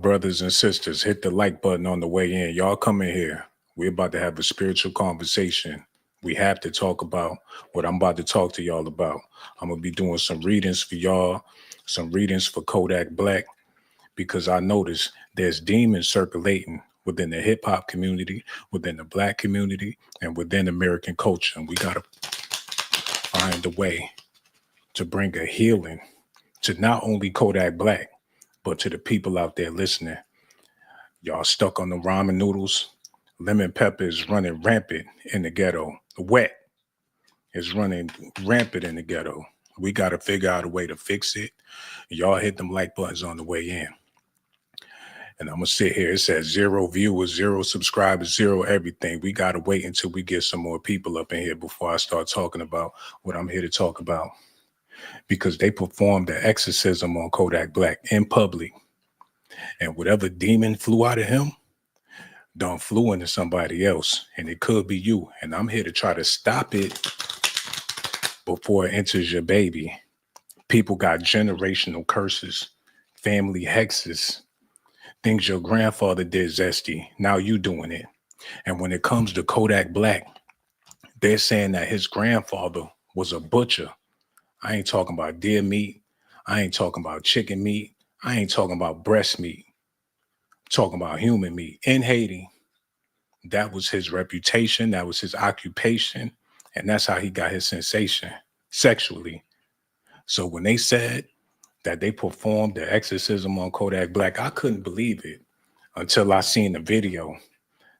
brothers and sisters, hit the like button on the way in. Y'all come in here. We're about to have a spiritual conversation. We have to talk about what I'm about to talk to y'all about. I'm going to be doing some readings for y'all, some readings for Kodak Black, because I noticed there's demons circulating within the hip hop community, within the Black community, and within American culture. And we got to find a way to bring a healing to not only Kodak Black, but to the people out there listening. Y'all stuck on the ramen noodles. Lemon pepper is running rampant in the ghetto. Wet is running rampant in the ghetto. We got to figure out a way to fix it. Y'all hit them like buttons on the way in. And I'm going to sit here. It says 0 viewers, 0 subscribers, 0 everything. We got to wait until we get some more people up in here before I start talking about what I'm here to talk about. Because they performed the exorcism on Kodak Black in public. And whatever demon flew out of him, done flew into somebody else. And it could be you. And I'm here to try to stop it before it enters your baby. People got generational curses, family hexes, things your grandfather did, Zesty. Now you doing it. And when it comes to Kodak Black, they're saying that his grandfather was a butcher. I ain't talking about deer meat. I ain't talking about chicken meat. I ain't talking about breast meat. I'm talking about human meat. In Haiti, that was his reputation. That was his occupation. And that's how he got his sensation sexually. So when they said that they performed the exorcism on Kodak Black, I couldn't believe it until I seen the video.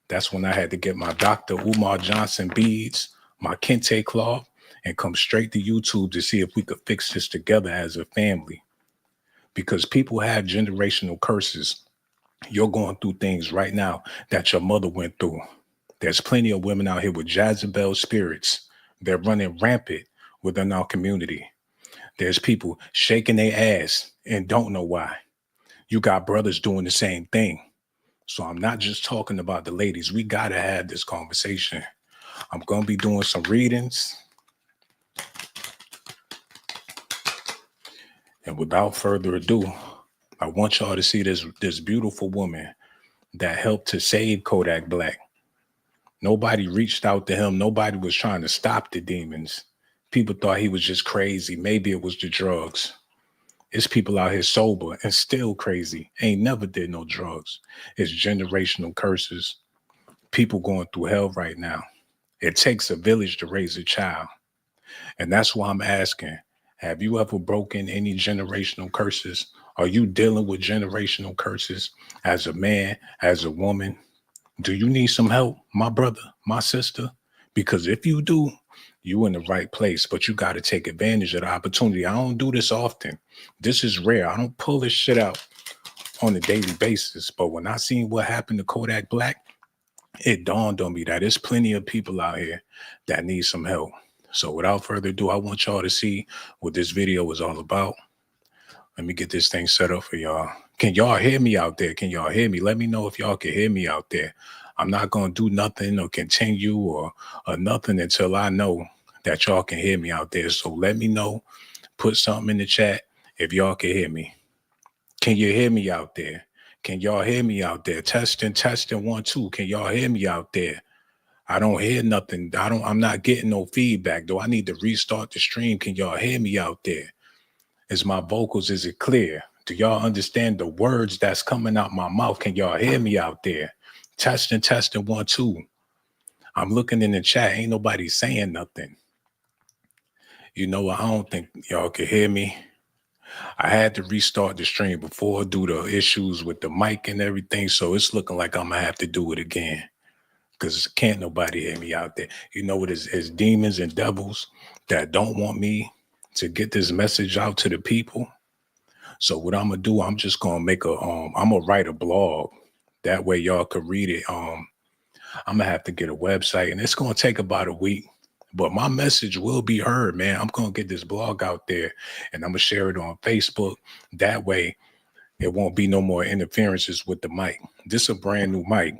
That's when I had to get my Dr. Umar Johnson beads, my kente cloth, and come straight to YouTube to see if we could fix this together as a family. Because people have generational curses. You're going through things right now that your mother went through. There's plenty of women out here with Jezebel spirits. They're running rampant within our community. There's people shaking their ass and don't know why. You got brothers doing the same thing. So I'm not just talking about the ladies. We got to have this conversation. I'm going to be doing some readings. And without further ado, I want y'all to see this beautiful woman that helped to save Kodak Black. Nobody reached out to him. Nobody was trying to stop the demons. People thought he was just crazy. Maybe it was the drugs. It's people out here sober and still crazy. Ain't never did no drugs. It's generational curses. People going through hell right now. It takes a village to raise a child. And that's why I'm asking, have you ever broken any generational curses? Are you dealing with generational curses as a man, as a woman? Do you need some help, my brother, my sister? Because if you do, you in the right place, but you got to take advantage of the opportunity. I don't do this often. This is rare. I don't pull this shit out on a daily basis. But when I seen what happened to Kodak Black, it dawned on me that there's plenty of people out here that need some help. So without further ado, I want y'all to see what this video is all about. Let me get this thing set up for y'all. Can y'all hear me out there? Can y'all hear me? Let me know if y'all can hear me out there. I'm not going to do nothing or continue or nothing until I know that y'all can hear me out there. So let me know. Put something in the chat if y'all can hear me. Can you hear me out there? Can y'all hear me out there? Testing, 1, 2. Can y'all hear me out there? I don't hear nothing. I'm not getting no feedback. Do I need to restart the stream? Can y'all hear me out there? Is my vocals, is it clear? Do y'all understand the words that's coming out my mouth? Can y'all hear me out there? Testing, 1, 2. I'm looking in the chat. Ain't nobody saying nothing. You know what? I don't think y'all can hear me. I had to restart the stream before due to issues with the mic and everything. So it's looking like I'm going to have to do it again. Because can't nobody hear me out there. You know what? It's demons and devils that don't want me to get this message out to the people. So what I'm going to do, I'm just going to make I'm going to write a blog. That way y'all could read it. I'm going to have to get a website and it's going to take about a week. But my message will be heard, man. I'm going to get this blog out there and I'm going to share it on Facebook. That way it won't be no more interferences with the mic. This is a brand new mic.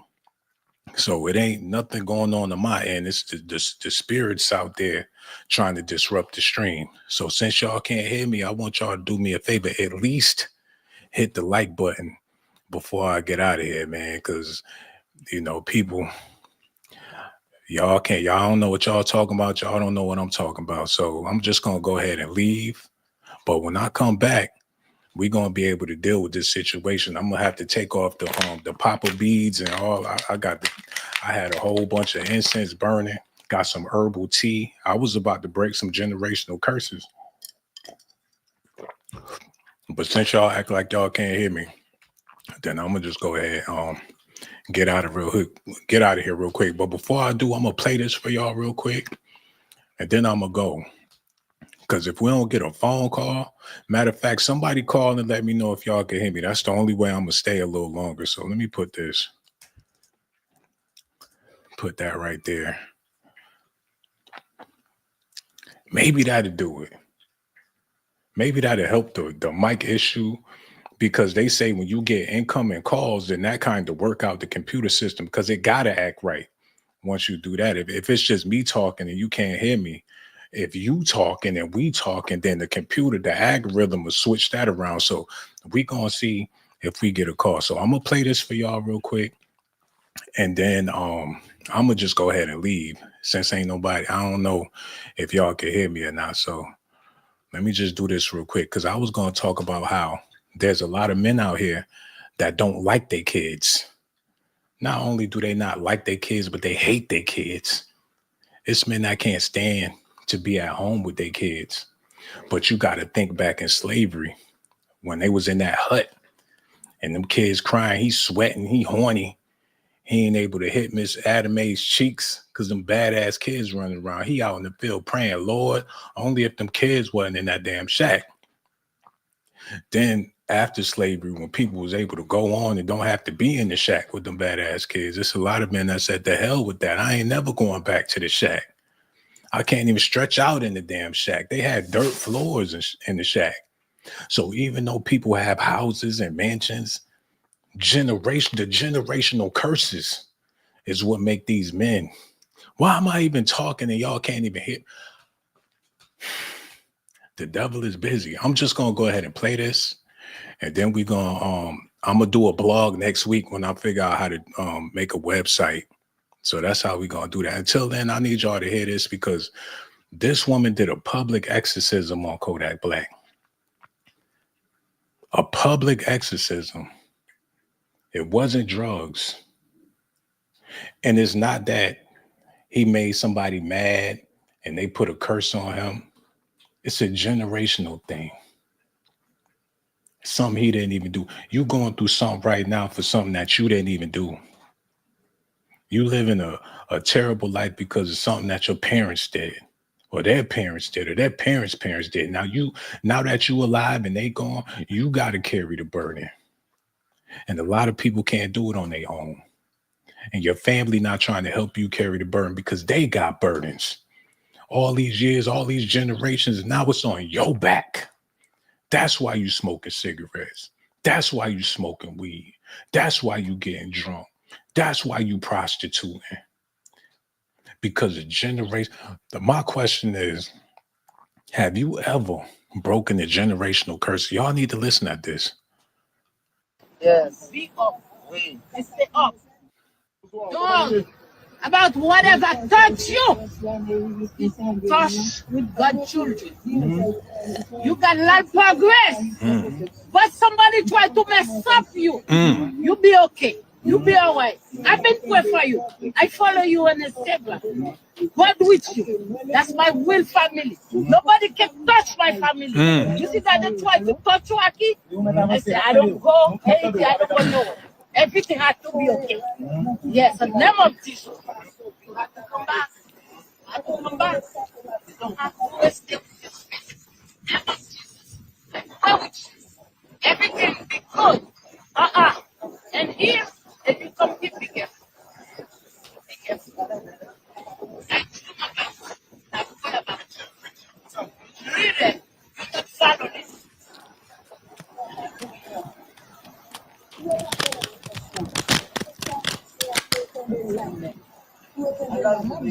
So it ain't nothing going on my end. It's the spirits out there trying to disrupt the stream. So since y'all can't hear me, I want y'all to do me a favor. At least hit the like button before I get out of here, man, because people, y'all don't know what y'all talking about. Y'all don't know what I'm talking about. So I'm just gonna go ahead and leave. But when I come back, we're gonna be able to deal with this situation. I'm gonna have to take off the popper beads and all. I had a whole bunch of incense burning, got some herbal tea. I was about to break some generational curses. But since y'all act like y'all can't hear me, then I'm gonna just go ahead get out of here real quick. But before I do, I'm gonna play this for y'all real quick, and then I'm gonna go. Because if we don't get a phone call, matter of fact, somebody call and let me know if y'all can hear me. That's the only way I'm gonna stay a little longer. So let me put that right there. Maybe that'll do it. Maybe that'll help the mic issue, because they say when you get incoming calls, then that kind of work out the computer system, because it gotta act right once you do that. If it's just me talking and you can't hear me, if you talking and we talking, then the computer, the algorithm will switch that around. So we gonna see if we get a call. So I'm gonna play this for y'all real quick, and then I'm gonna just go ahead and leave, since ain't nobody. I don't know if y'all can hear me or not. So let me just do this real quick, because I was gonna talk about how there's a lot of men out here that don't like their kids. Not only do they not like their kids, but they hate their kids. It's men that can't stand to be at home with their kids. But you got to think back in slavery, when they was in that hut and them kids crying, he's sweating, he horny. He ain't able to hit Miss Adame's cheeks because them badass kids running around. He out in the field praying, Lord, only if them kids wasn't in that damn shack. Then after slavery, when people was able to go on and don't have to be in the shack with them badass kids, it's a lot of men that said, the hell with that. I ain't never going back to the shack. I can't even stretch out in the damn shack. They had dirt floors in the shack. So even though people have houses and mansions, the generational curses is what make these men. Why am I even talking and y'all can't even hear? The devil is busy. I'm just gonna go ahead and play this, and then I'm gonna do a blog next week when I figure out how to make a website. So that's how we gonna do that. Until then, I need y'all to hear this, because this woman did a public exorcism on Kodak Black. A public exorcism. It wasn't drugs. And it's not that he made somebody mad and they put a curse on him. It's a generational thing. Something he didn't even do. You going through something right now for something that you didn't even do. You living a terrible life because of something that your parents did, or their parents did, or their parents' parents did. Now that you alive and they gone, you got to carry the burden. And a lot of people can't do it on their own. And your family not trying to help you carry the burden because they got burdens. All these years, all these generations, now it's on your back. That's why you smoking cigarettes. That's why you smoking weed. That's why you getting drunk. That's why you prostituting. Because of generation. My question is, have you ever broken a generational curse? Y'all need to listen at this. Yes. Be up. Wait. Stay up. Dog. About whatever touch you, touch with God's children. Mm-hmm. You can learn progress, but somebody try to mess up you. You be okay. You be all right. I've been praying for you. I follow you on the table. God with you. That's my will family. Nobody can touch my family. You see that they try to touch you, Aki? I say, I don't go. Anything, I don't go nowhere. Everything has to be okay. Yes, in the name of Jesus. You have to come back. You have to come back. You don't have to waste it. Everything will be good. And here, if you come here, be careful. Be careful. Read it. You can follow this.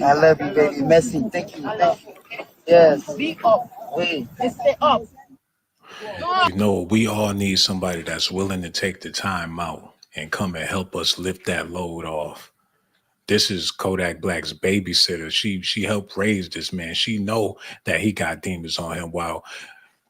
I love you, baby. Merci. Thank you. Yes. Be up. Wait. Stay up. We all need somebody that's willing to take the time out and come and help us lift that load off. This is Kodak Black's babysitter. She helped raise this man. She know that he got demons on him, while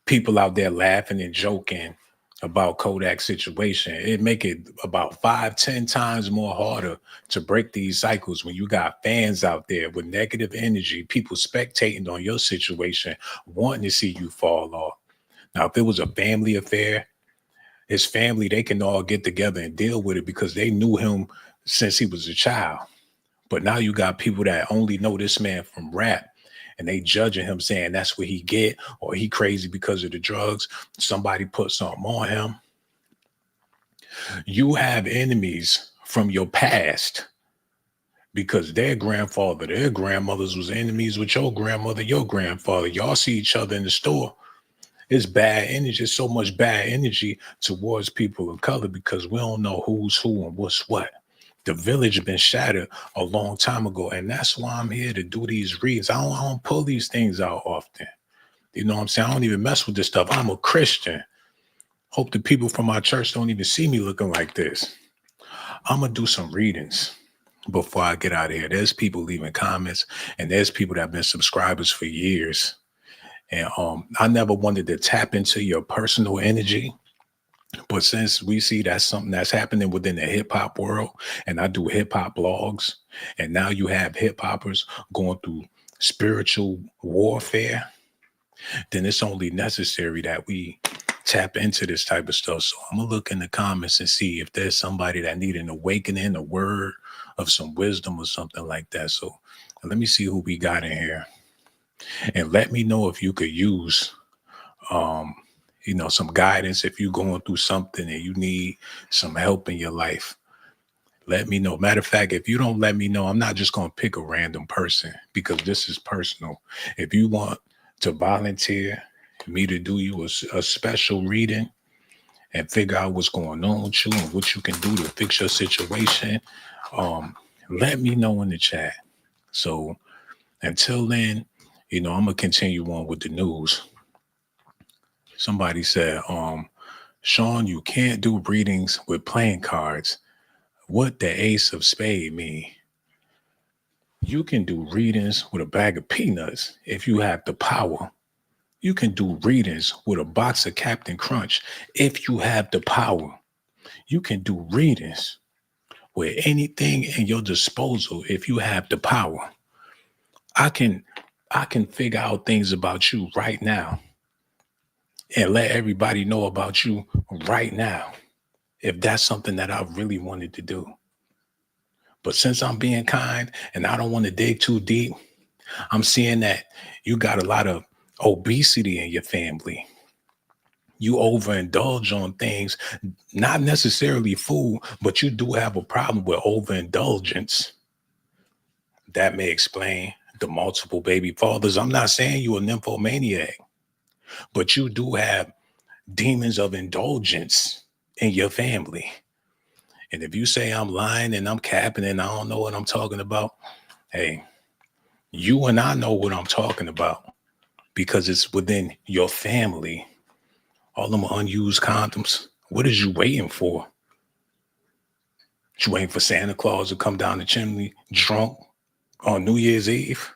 people out there laughing and joking about Kodak's situation. It make it about 5-10 times more harder to break these cycles when you got fans out there with negative energy, people spectating on your situation, wanting to see you fall off. Now, if it was a family affair, his family, they can all get together and deal with it because they knew him since he was a child. But now you got people that only know this man from rap, and they judging him, saying that's what he get, or he crazy because of the drugs. Somebody put something on him. You have enemies from your past because their grandfather, their grandmothers was enemies with your grandmother, your grandfather. Y'all see each other in the store. It's bad energy. It's so much bad energy towards people of color because we don't know who's who and what's what. The village been shattered a long time ago, and that's why I'm here to do these reads. I don't pull these things out often. You know what I'm saying? I don't even mess with this stuff. I'm a Christian. Hope the people from my church don't even see me looking like this. I'm going to do some readings before I get out of here. There's people leaving comments, and there's people that have been subscribers for years. And I never wanted to tap into your personal energy. But since we see that's something that's happening within the hip hop world, and I do hip hop blogs, and now you have hip hoppers going through spiritual warfare, then it's only necessary that we tap into this type of stuff. So I'm going to look in the comments and see if there's somebody that need an awakening, a word of some wisdom or something like that. So let me see who we got in here. And let me know if you could use some guidance if you're going through something and you need some help in your life. Let me know. Matter of fact, if you don't let me know, I'm not just going to pick a random person because this is personal. If you want to volunteer me to do you a special reading and figure out what's going on with you and what you can do to fix your situation, let me know in the chat. So until then, I'm going to continue on with the news. Somebody said, Sean, you can't do readings with playing cards. What the ace of spade mean? You can do readings with a bag of peanuts if you have the power. You can do readings with a box of Captain Crunch if you have the power. You can do readings with anything in your disposal if you have the power. I can figure out things about you right now and let everybody know about you right now, if that's something that I really wanted to do. But since I'm being kind and I don't want to dig too deep, I'm seeing that you got a lot of obesity in your family. You overindulge on things, not necessarily food, but you do have a problem with overindulgence. That may explain the multiple baby fathers. I'm not saying you're a nymphomaniac, but you do have demons of indulgence in your family. And if you say I'm lying and I'm capping and I don't know what I'm talking about, hey, you and I know what I'm talking about because it's within your family. All them unused condoms. What is you waiting for? You waiting for Santa Claus to come down the chimney drunk on New Year's Eve?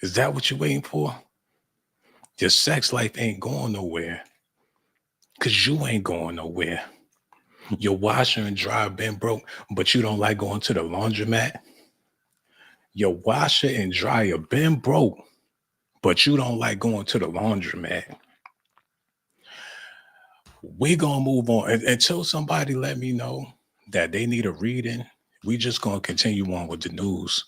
Is that what you're waiting for? Your sex life ain't going nowhere because you ain't going nowhere. Your washer and dryer been broke, but you don't like going to the laundromat. Your washer and dryer been broke, but you don't like going to the laundromat. We're going to move on until somebody let me know that they need a reading. We just going to continue on with the news.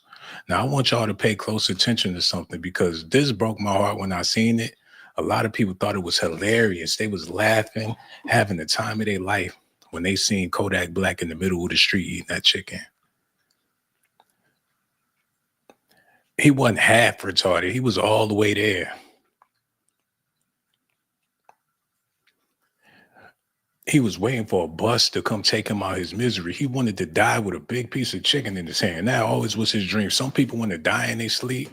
Now, I want y'all to pay close attention to something because this broke my heart when I seen it. A lot of people thought it was hilarious. They was laughing, having the time of their life when they seen Kodak Black in the middle of the street eating that chicken. He wasn't half retarded. He was all the way there. He was waiting for a bus to come take him out of his misery. He wanted to die with a big piece of chicken in his hand. That always was his dream. Some people want to die in their sleep.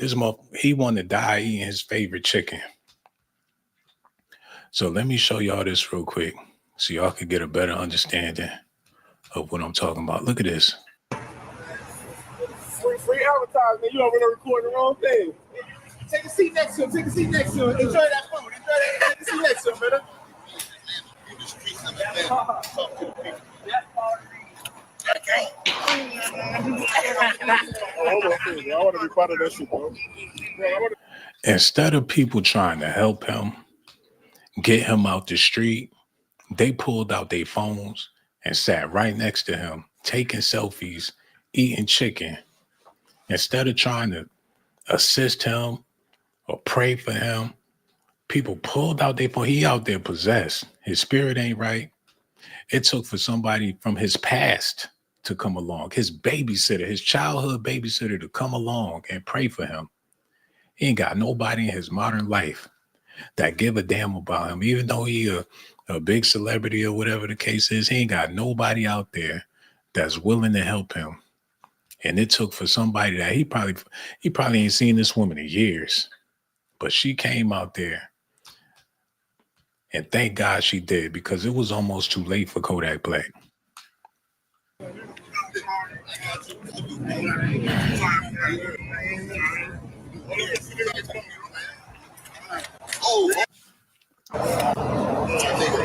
He wanted to die eating his favorite chicken. So let me show y'all this real quick so y'all can get a better understanding of what I'm talking about. Look at this. Free advertisement. You over there recording the wrong thing. Take a seat next to him. Take a seat next to him. Enjoy that food. Enjoy that. Take a seat next to him, brother. I want to be part of that shit, bro. Instead of people trying to help him, get him out the street, they pulled out their phones and sat right next to him, taking selfies, eating chicken. Instead of trying to assist him or pray for him, people pulled out their phone. He out there possessed. His spirit ain't right. It took for somebody from his past to come along, his babysitter, his childhood babysitter, to come along and pray for him. He ain't got nobody in his modern life that give a damn about him. Even though he a big celebrity or whatever the case is, he ain't got nobody out there that's willing to help him. And it took for somebody that he probably ain't seen this woman in years, but she came out there. And thank God she did, because it was almost too late for Kodak Black.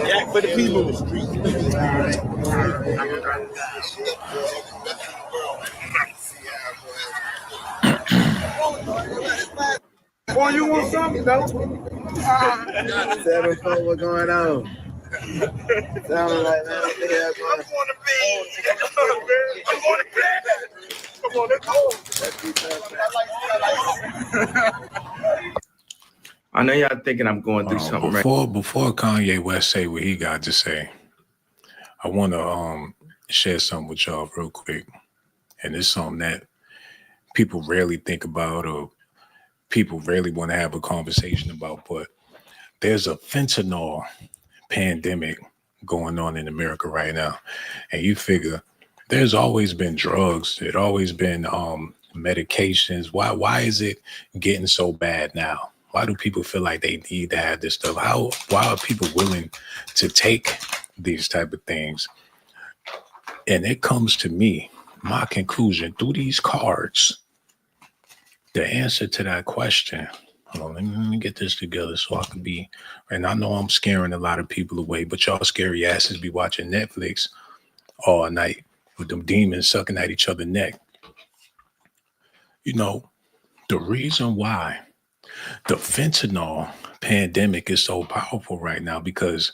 Yeah, for the people. Boy, you want something, though? 7-4, what's going on? Sounding like that. What the hell going on? I'm going to bed. Come on, let's go. I know y'all thinking I'm going through something before Kanye West say what he got to say, I want to share something with y'all real quick. And it's something that people rarely think about or people rarely want to have a conversation about, but there's a fentanyl pandemic going on in America right now. And you figure there's always been drugs. There's always been medications. Why is it getting so bad now? Why do people feel like they need to have this stuff? Why are people willing to take these type of things? And it comes to me, my conclusion through these cards, the answer to that question. Hold on, let me get this together so I can be, and I know I'm scaring a lot of people away, but y'all scary asses be watching Netflix all night with them demons sucking at each other's neck. You know, the reason why the fentanyl pandemic is so powerful right now, because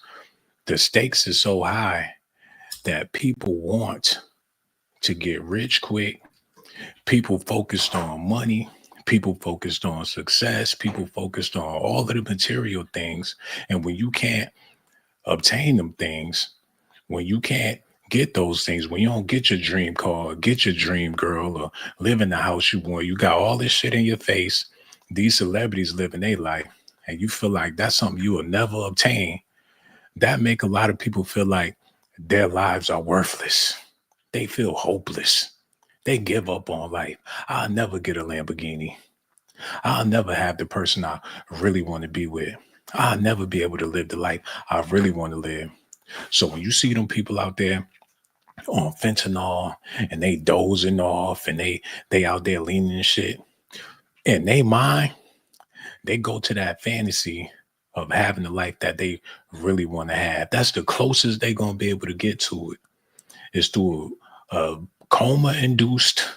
the stakes is so high that people want to get rich quick. People focused on money. People focused on success. People focused on all of the material things. And when you can't obtain them things, when you can't get those things, when you don't get your dream car, get your dream girl, or live in the house you want, you got all this shit in your face. These celebrities living their life, and you feel like that's something you will never obtain. That make a lot of people feel like their lives are worthless. They feel hopeless. They give up on life. I'll never get a Lamborghini. I'll never have the person I really want to be with. I'll never be able to live the life I really want to live. So when you see them people out there on fentanyl and they dozing off and they out there leaning and shit, in their mind, they go to that fantasy of having the life that they really want to have. That's the closest they're going to be able to get to it, is through a coma-induced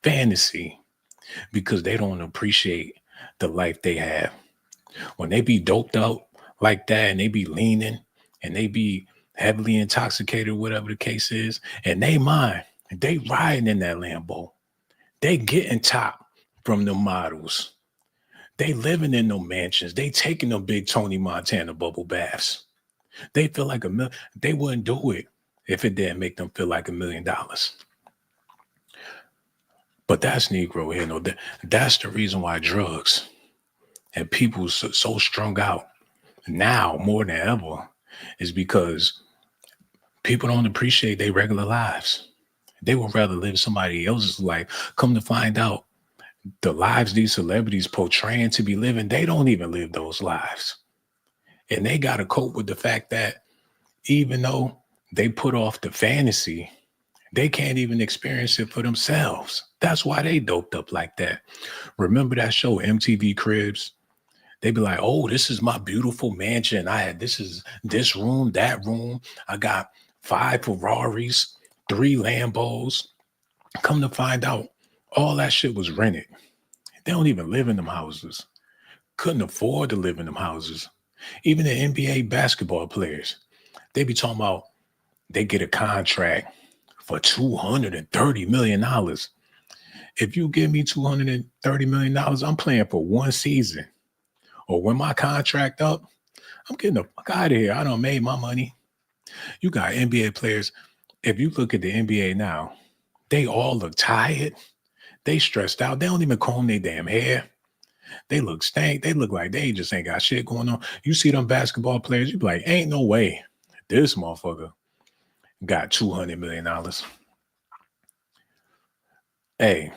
fantasy, because they don't appreciate the life they have. When they be doped out like that and they be leaning and they be heavily intoxicated, whatever the case is, and they mind, they riding in that Lambo. They getting top from the models. They living in them mansions. They taking them big Tony Montana bubble baths. They feel like they wouldn't do it if it didn't make them feel like $1 million. But that's Negro here. No, that's the reason why drugs and people so strung out now more than ever, is because people don't appreciate their regular lives. They would rather live somebody else's life. Come to find out, the lives these celebrities portraying to be living, they don't even live those lives. And they got to cope with the fact that even though they put off the fantasy They can't even experience it for themselves. That's why they doped up like that. Remember that show, MTV Cribs? They be like, oh, this is my beautiful mansion. This is this room, that room. I got 5 Ferraris, 3 Lambos. Come to find out, all that shit was rented. They don't even live in them houses. Couldn't afford to live in them houses. Even the NBA basketball players, they be talking about they get a contract for $230 million. If you give me $230 million, I'm playing for one season. Or when my contract up, I'm getting the fuck out of here. I done made my money. You got NBA players. If you look at the NBA now, they all look tired. They stressed out. They don't even comb their damn hair. They look stank. They look like they just ain't got shit going on. You see them basketball players, you be like, ain't no way this motherfucker got $200 million. Hey,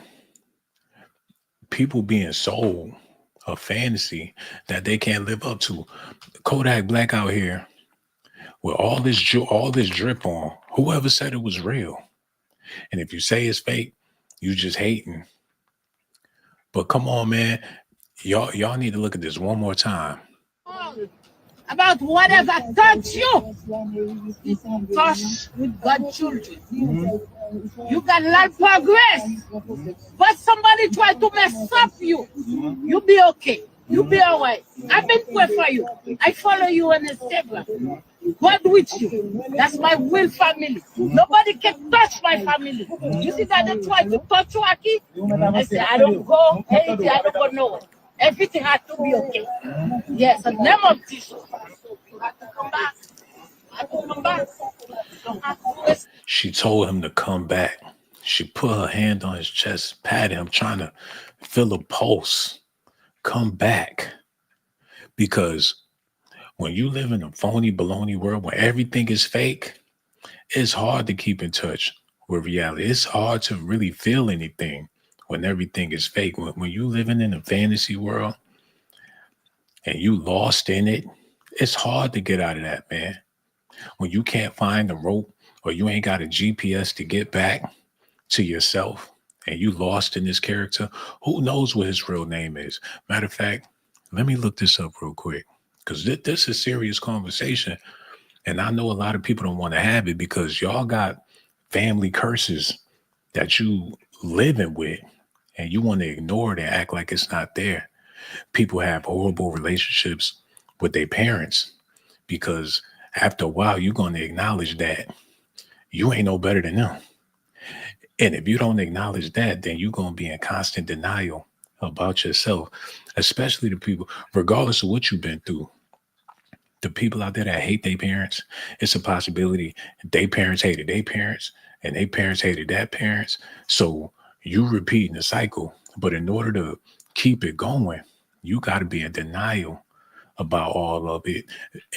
people being sold a fantasy that they can't live up to. Kodak Black out here with all this drip on. Whoever said it was real? And if you say it's fake, you just hating. But come on, man. Y'all need to look at this one more time. About whatever touch you, touch with God's children. You got a lot of progress, but somebody try to mess up you. You be okay. You be all right. I've been praying for you. I follow you on Instagram. God with you. That's my will family. Nobody can touch my family. You see that they try to touch you, Aki? I say, I don't go anything, I don't go nowhere. Everything has to be okay. Yes, the name of Jesus. You have to come back. You have to come back. You don't have to. She told him to come back. She put her hand on his chest, patted him, trying to feel a pulse. Come back. Because when you live in a phony baloney world where everything is fake, it's hard to keep in touch with reality. It's hard to really feel anything when everything is fake. When you living in a fantasy world and you lost in it, it's hard to get out of that, man. When you can't find the rope or you ain't got a GPS to get back to yourself and you lost in this character, who knows what his real name is? Matter of fact, let me look this up real quick because this is serious conversation. And I know a lot of people don't want to have it because y'all got family curses that you living with and you want to ignore it and act like it's not there. People have horrible relationships with their parents because after a while, you're going to acknowledge that you ain't no better than them. And if you don't acknowledge that, then you're going to be in constant denial about yourself, especially the people, regardless of what you've been through. The people out there that hate their parents, it's a possibility their parents hated their parents and their parents hated their parents. So you repeating the cycle. But in order to keep it going, you got to be in denial about all of it.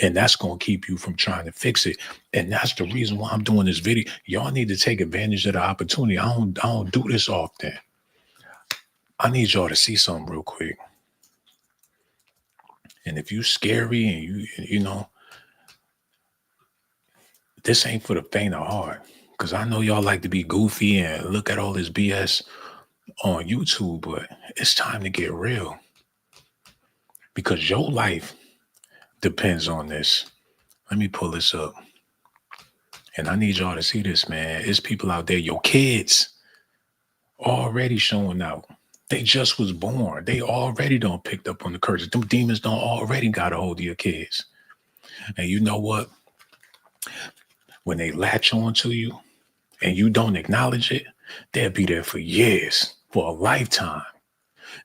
And that's going to keep you from trying to fix it. And that's the reason why I'm doing this video. Y'all need to take advantage of the opportunity. I don't do this often. I need y'all to see something real quick. And if you scary and you know, this ain't for the faint of heart. Because I know y'all like to be goofy and look at all this BS on YouTube, but it's time to get real. Because your life depends on this. Let me pull this up. And I need y'all to see this, man. It's people out there, your kids already showing out. They just was born. They already done picked up on the curses. Them demons done already got a hold of your kids. And you know what? When they latch on to you and you don't acknowledge it, they'll be there for years, for a lifetime.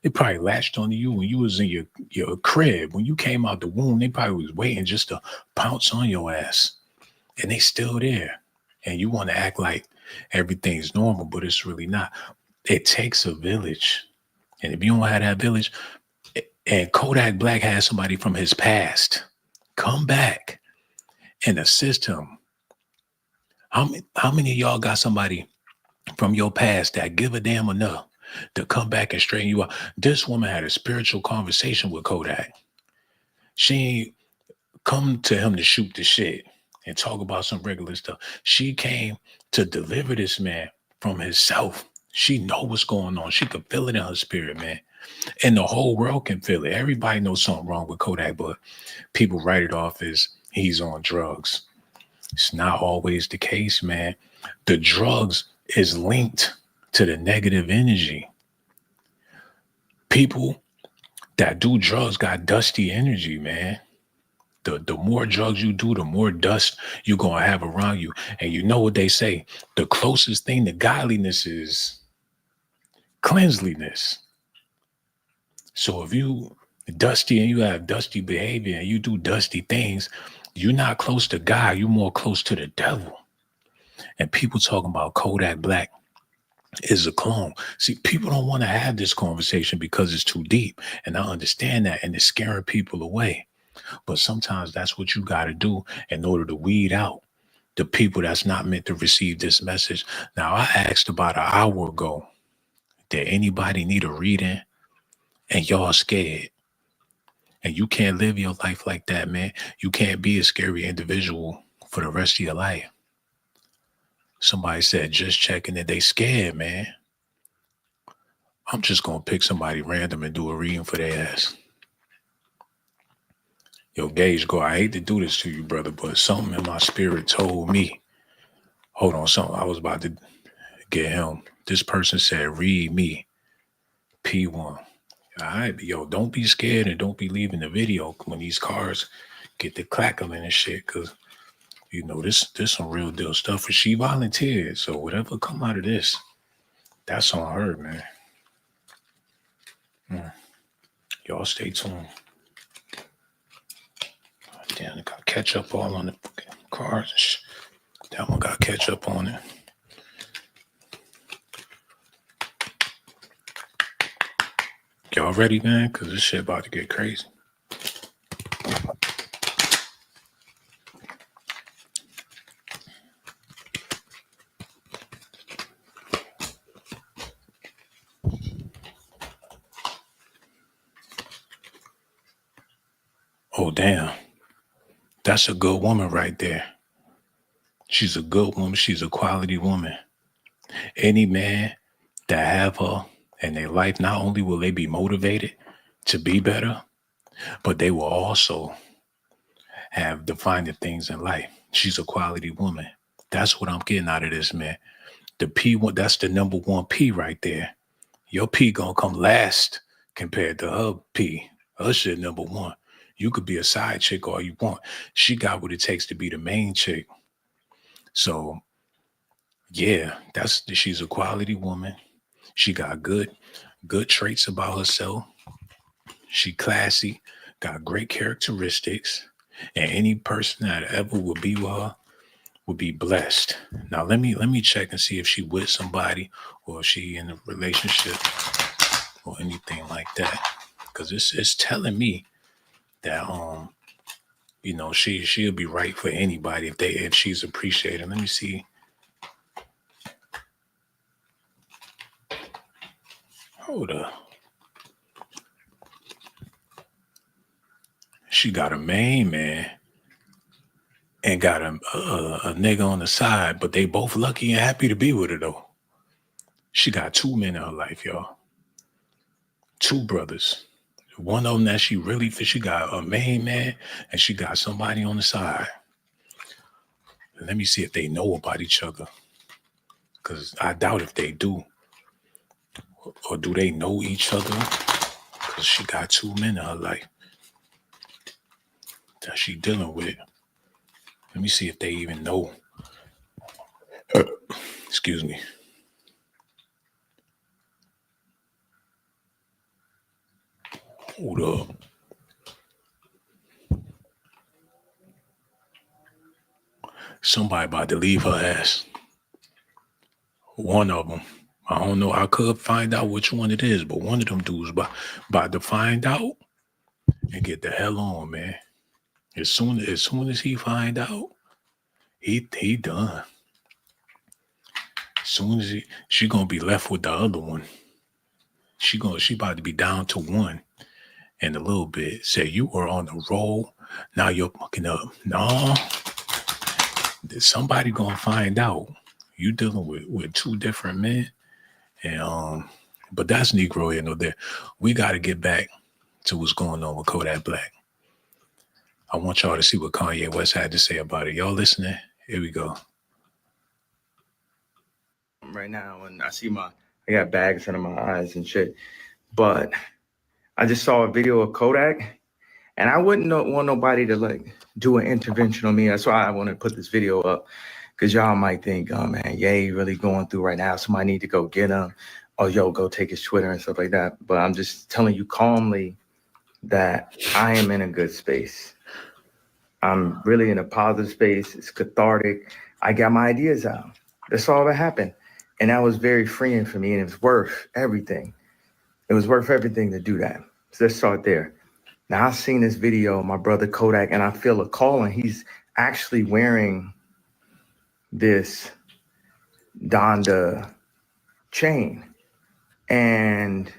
They probably latched onto you when you was in your crib. When you came out the womb, they probably was waiting just to pounce on your ass. And they still there. And you want to act like everything's normal, but it's really not. It takes a village. And if you don't have that village, and Kodak Black has somebody from his past come back and assist him. How many of y'all got somebody from your past that give a damn enough to come back and straighten you out? This woman had a spiritual conversation with Kodak. She ain't come to him to shoot the shit and talk about some regular stuff. She came to deliver this man from himself. She know what's going on. She could feel it in her spirit, man. And the whole world can feel it. Everybody knows something wrong with Kodak, but people write it off as he's on drugs. It's not always the case, man. The drugs is linked to the negative energy. People that do drugs got dusty energy, man. The more drugs you do, the more dust you're going to have around you. And you know what they say? The closest thing to godliness is cleanliness. So if you dusty and you have dusty behavior and you do dusty things, you're not close to God. You're more close to the devil. And people talking about Kodak Black is a clone. See, people don't want to have this conversation because it's too deep. And I understand that. And it's scaring people away. But sometimes that's what you got to do in order to weed out the people that's not meant to receive this message. Now, I asked about an hour ago, did anybody need a reading? And y'all scared. And you can't live your life like that, man. You can't be a scary individual for the rest of your life. Somebody said, just checking that they scared, man. I'm just going to pick somebody random and do a reading for their ass. Yo, Gage, go. I hate to do this to you, brother, but something in my spirit told me. Hold on, something. I was about to get him. This person said, read me. P1. All right, yo, don't be scared and don't be leaving the video when these cars get the clackling and shit, because, you know, this some real deal stuff. For she volunteered, so whatever come out of this, that's on her, man. Y'all stay tuned. Damn, it got ketchup all on the fucking cars. That one got ketchup on it. Y'all ready, man? Because this shit about to get crazy. Oh, damn. That's a good woman right there. She's a good woman. She's a quality woman. Any man that have her in their life, not only will they be motivated to be better, but they will also have defining things in life. She's a quality woman. That's what I'm getting out of this, man. The P1, that's the number one P right there. Your P gonna come last compared to her P. Her shit number one. You could be a side chick all you want. She got what it takes to be the main chick. So, yeah, she's a quality woman. She got good traits about herself. She classy, got great characteristics. And any person that ever would be with her would be blessed. Now, let me check and see if she with somebody or if she in a relationship or anything like that. Because it's telling me that you know, she'll be right for anybody if she's appreciated. Let me see. Hold up. She got a main man and got a nigga on the side, but they both lucky and happy to be with her though. She got two men in her life, y'all. Two brothers. One of them that she got a main man and she got somebody on the side. Let me see if they know about each other. Because I doubt if they do. Or do they know each other? Because she got two men in her life that she dealing with. Let me see if they even know. Excuse me. Hold up. Somebody about to leave her ass. One of them. I don't know. I could find out which one it is, but one of them dudes about to find out and get the hell on, man. As soon as he find out, he done. As soon as she gonna be left with the other one. She about to be down to one in a little bit. Say you were on the roll. Now you're fucking up. No. Somebody gonna find out you dealing with two different men. And but that's Negro here, no there. We got to get back to what's going on with Kodak Black. I want y'all to see what Kanye West had to say about it. Y'all listening? Here we go. Right now, and I got bags under my eyes and shit. But I just saw a video of Kodak, and I wouldn't want nobody to like do an intervention on me. That's why I want to put this video up, because y'all might think, oh man, Ye really going through right now. Somebody need to go get him. Oh, yo, go take his Twitter and stuff like that. But I'm just telling you calmly that I am in a good space. I'm really in a positive space. It's cathartic. I got my ideas out. That's all that happened. And that was very freeing for me. And it was worth everything. It was worth everything to do that. So let's start there. Now, I've seen this video of my brother Kodak, and I feel a calling. He's actually wearing this Donda chain. And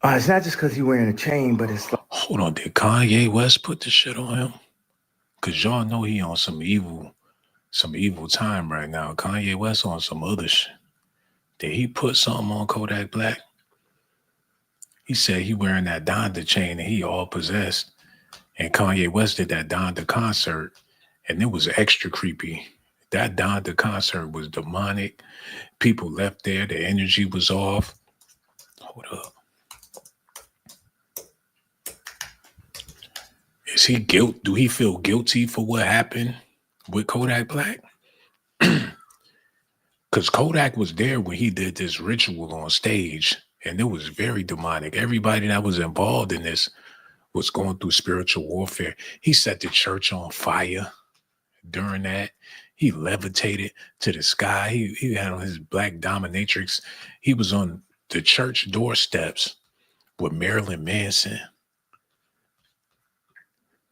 it's not just because he's wearing a chain, but it's like... Hold on, did Kanye West put the shit on him? Because y'all know he on some evil time right now. Kanye West on some other shit. Did he put something on Kodak Black? He said he wearing that Donda chain and he all possessed. And Kanye West did that Donda concert and it was extra creepy. That Donda concert was demonic. People left there. The energy was off. Hold up. Is he guilt? Do he feel guilty for what happened with Kodak Black? Because Kodak was there when he did this ritual on stage, and it was very demonic. Everybody that was involved in this was going through spiritual warfare. He set the church on fire during that. He levitated to the sky. He had on his black dominatrix. He was on the church doorsteps with Marilyn Manson.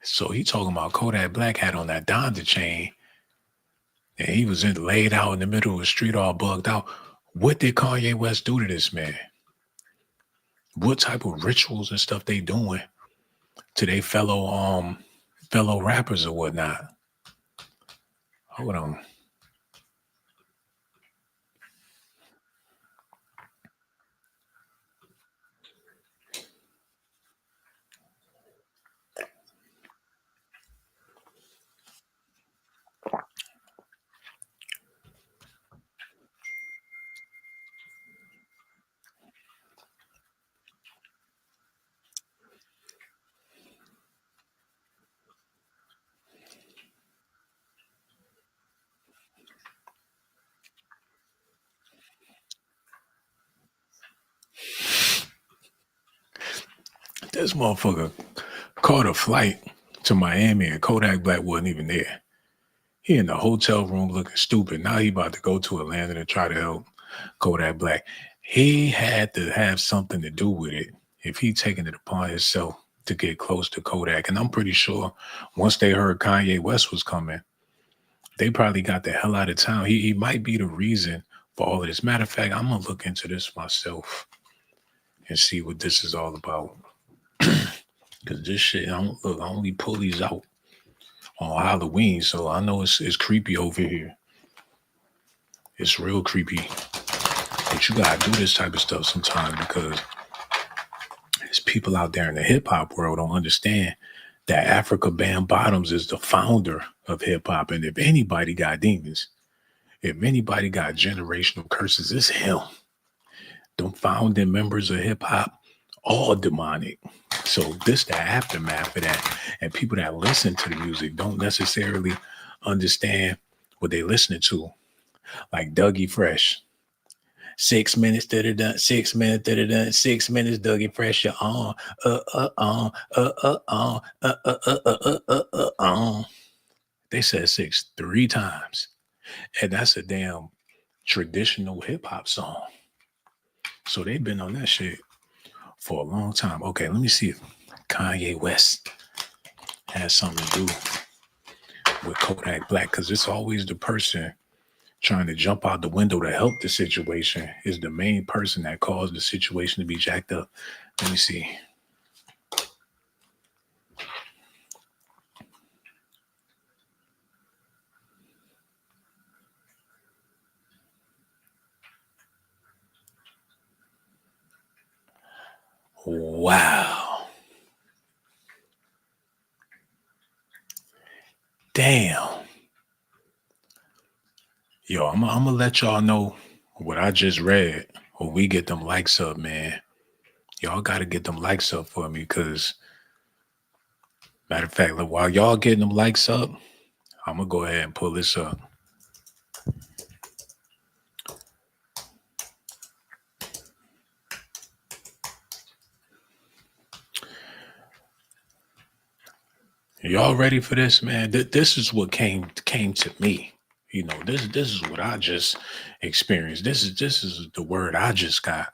So he talking about Kodak Black had on that Donda chain. And he was laid out in the middle of the street all bugged out. What did Kanye West do to this man? What type of rituals and stuff they doing to their fellow rappers or whatnot? Hold on. This motherfucker caught a flight to Miami and Kodak Black wasn't even there. He in the hotel room looking stupid. Now he about to go to Atlanta to try to help Kodak Black. He had to have something to do with it if he taking it upon himself to get close to Kodak. And I'm pretty sure once they heard Kanye West was coming, they probably got the hell out of town. He might be the reason for all of this. Matter of fact, I'm going to look into this myself and see what this is all about. Because this shit, I only pull these out on Halloween, so I know it's creepy over here. It's real creepy. But you gotta do this type of stuff sometimes because there's people out there in the hip-hop world don't understand that Africa Band Bottoms is the founder of hip-hop. And if anybody got demons, if anybody got generational curses, it's him. Them founding members of hip-hop, all demonic. So this the aftermath of that. And people that listen to the music don't necessarily understand what they listening to. Like Dougie Fresh. 6 minutes, 6 minutes, 6 minutes, Dougie Fresh, you're on. They said 6 3 times. And that's a damn traditional hip-hop song. So they've been on that shit for a long time. Okay, let me see if Kanye West has something to do with Kodak Black, because it's always the person trying to jump out the window to help the situation is the main person that caused the situation to be jacked up. Let me see. Wow. Damn. Yo, I'm gonna let y'all know what I just read. When we get them likes up, man. Y'all gotta get them likes up for me, because matter of fact, look, while y'all getting them likes up, I'm gonna go ahead and pull this up. Y'all ready for this, man? This is what came to me. You know, this is what I just experienced. This is the word I just got.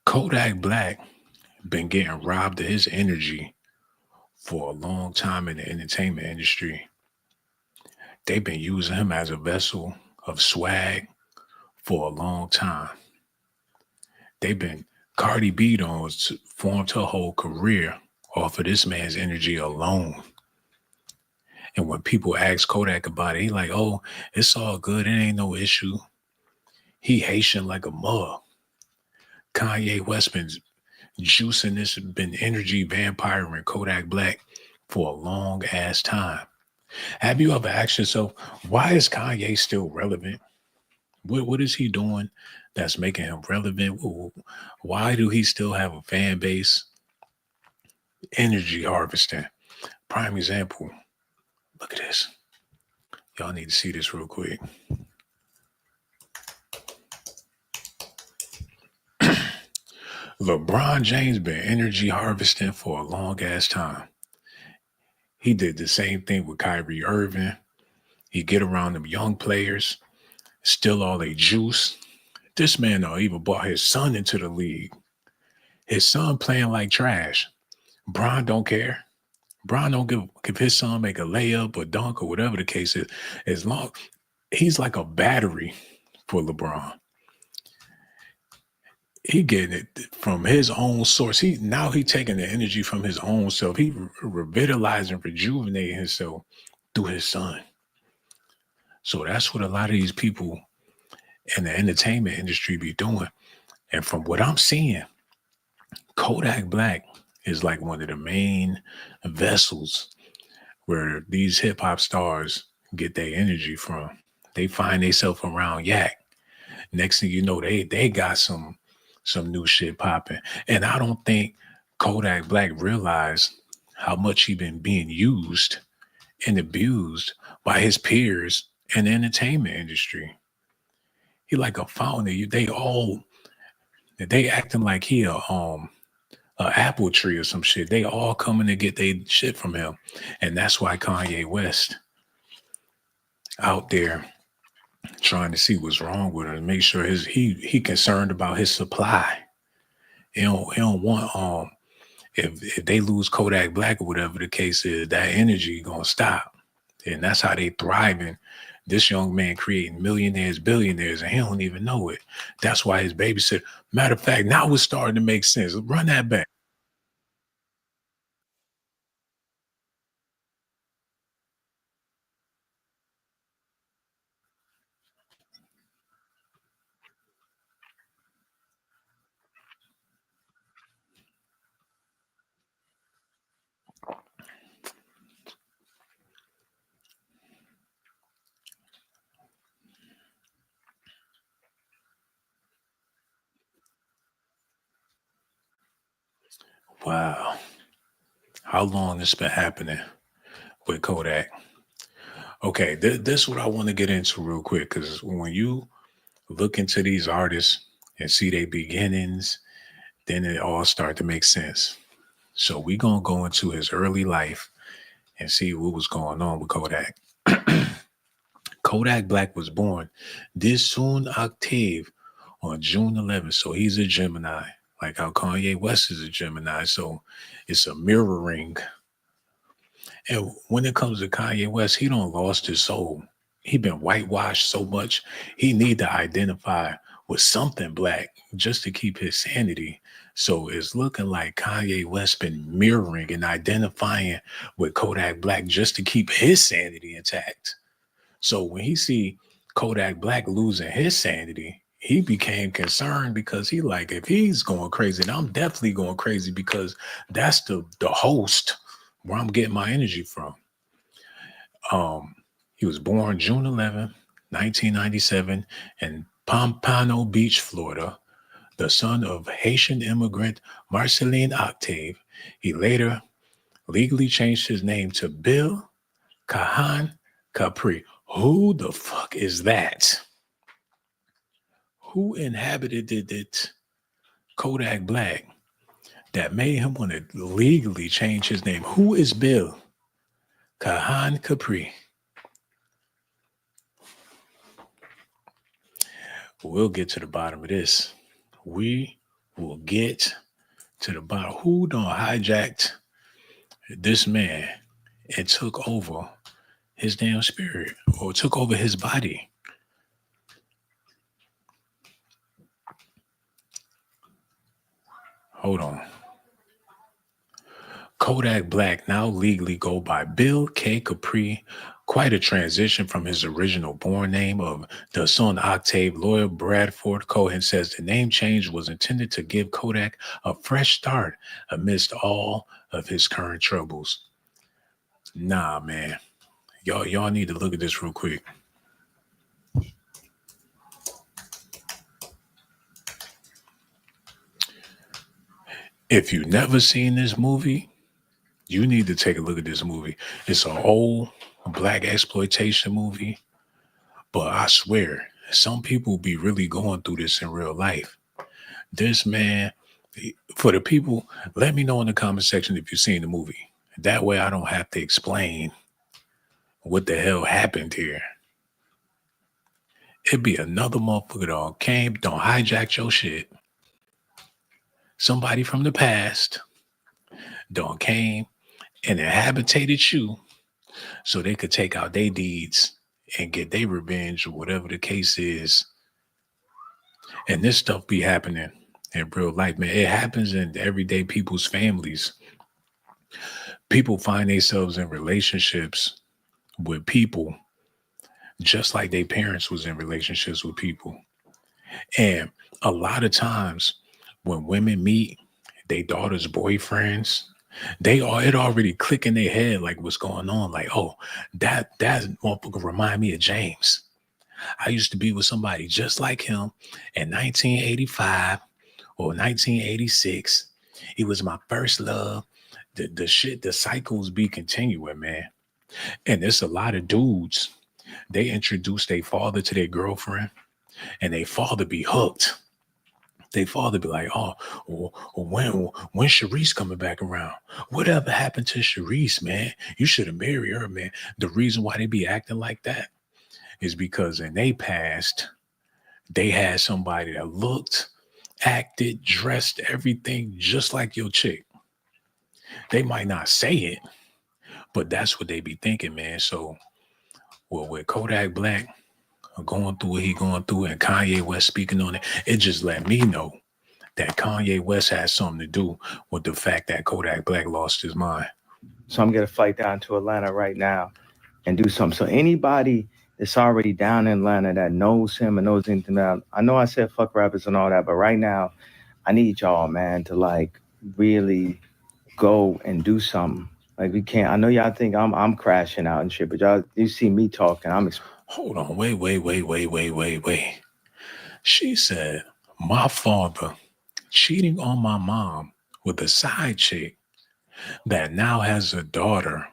Kodak Black been getting robbed of his energy for a long time in the entertainment industry. They've been using him as a vessel of swag for a long time. They've been Cardi B formed her whole career off of this man's energy alone. And when people ask Kodak about it, he like, oh, it's all good. It ain't no issue. He Haitian like a mug. Kanye West been juicing this, been energy vampiring Kodak Black for a long ass time. Have you ever asked yourself, why is Kanye still relevant? What is he doing that's making him relevant? Why do he still have a fan base? Energy harvesting. Prime example. Look at this. Y'all need to see this real quick. LeBron James been energy harvesting for a long ass time. He did the same thing with Kyrie Irving. He get around them young players, steal all their juice. This man even brought his son into the league. His son playing like trash. Bron don't care. Bron don't give his son make a layup or dunk or whatever the case is. As long he's like a battery for LeBron. He getting it from his own source. He taking the energy from his own self. He revitalizing, rejuvenating himself through his son. So that's what a lot of these people in the entertainment industry be doing. And from what I'm seeing, Kodak Black is like one of the main vessels where these hip hop stars get their energy from. They find themselves around Yak. Next thing you know, they got some new shit popping. And I don't think Kodak Black realized how much he been being used and abused by his peers in the entertainment industry. He like a fountain. They acting like he a apple tree or some shit. They all coming to get their shit from him. And that's why Kanye West out there trying to see what's wrong with him and make sure he concerned about his supply. He don't want if they lose Kodak Black or whatever the case is, that energy gonna stop. And that's how they thriving. This young man creating millionaires, billionaires, and he don't even know it. That's why his baby said, matter of fact, now it's starting to make sense. Run that back. Wow. How long this been happening with Kodak? Okay, this is what I want to get into real quick, because when you look into these artists and see their beginnings, then it all start to make sense. So we gonna go into his early life and see what was going on with Kodak. Kodak Black was born this soon octave on June 11th. So he's a Gemini, like how Kanye West is a Gemini. So it's a mirroring. And when it comes to Kanye West, he don't lost his soul. He been whitewashed so much. He need to identify with something black just to keep his sanity. So it's looking like Kanye West been mirroring and identifying with Kodak Black just to keep his sanity intact. So when he see Kodak Black losing his sanity, he became concerned because he like, if he's going crazy, then I'm definitely going crazy because that's the host where I'm getting my energy from. He was born June 11th, 1997 in Pompano Beach, Florida, the son of Haitian immigrant Marceline Octave. He later legally changed his name to Bill Kahan Capri. Who the fuck is that? Who inhabited it? Kodak Black that made him want to legally change his name. Who is Bill Kahan Capri? We'll get to the bottom of this. We will get to the bottom. Who done hijacked this man and took over his damn spirit or took over his body? Hold on. Kodak Black now legally go by Bill K. Capri. Quite a transition from his original born name of the son Octave. Lawyer Bradford Cohen says the name change was intended to give Kodak a fresh start amidst all of his current troubles. Nah, man. Y'all need to look at this real quick. If you've never seen this movie, you need to take a look at this movie. It's an old black exploitation movie, but I swear, some people be really going through this in real life. This man, for the people, let me know in the comment section if you've seen the movie. That way I don't have to explain what the hell happened here. It'd be another motherfucker don't hijack your shit. Somebody from the past came and inhabited you so they could take out their deeds and get their revenge or whatever the case is. And this stuff be happening in real life, man. It happens in everyday people's families. People find themselves in relationships with people just like their parents was in relationships with people. And a lot of times when women meet their daughter's boyfriends, it already click in their head like what's going on. Like, oh, that motherfucker remind me of James. I used to be with somebody just like him in 1985 or 1986. He was my first love. The cycles be continuing, man. And there's a lot of dudes. They introduce their father to their girlfriend, and their father be hooked. They father be like, oh, when Sharice coming back around? Whatever happened to Sharice, man? You should have married her, man. The reason why they be acting like that is because in they past, they had somebody that looked, acted, dressed, everything just like your chick. They might not say it, but that's what they be thinking, man. So, well, with Kodak Black going through what he going through and Kanye West speaking on it, it just let me know that Kanye West has something to do with the fact that Kodak Black lost his mind. So I'm going to fly down to Atlanta right now and do something. So anybody that's already down in Atlanta that knows him and knows anything about, I know I said fuck rappers and all that, but right now I need y'all, man, to like really go and do something. Like we can't, I know y'all think I'm crashing out and shit, but y'all, you see me talking. Hold on, wait. She said, my father cheating on my mom with a side chick that now has a daughter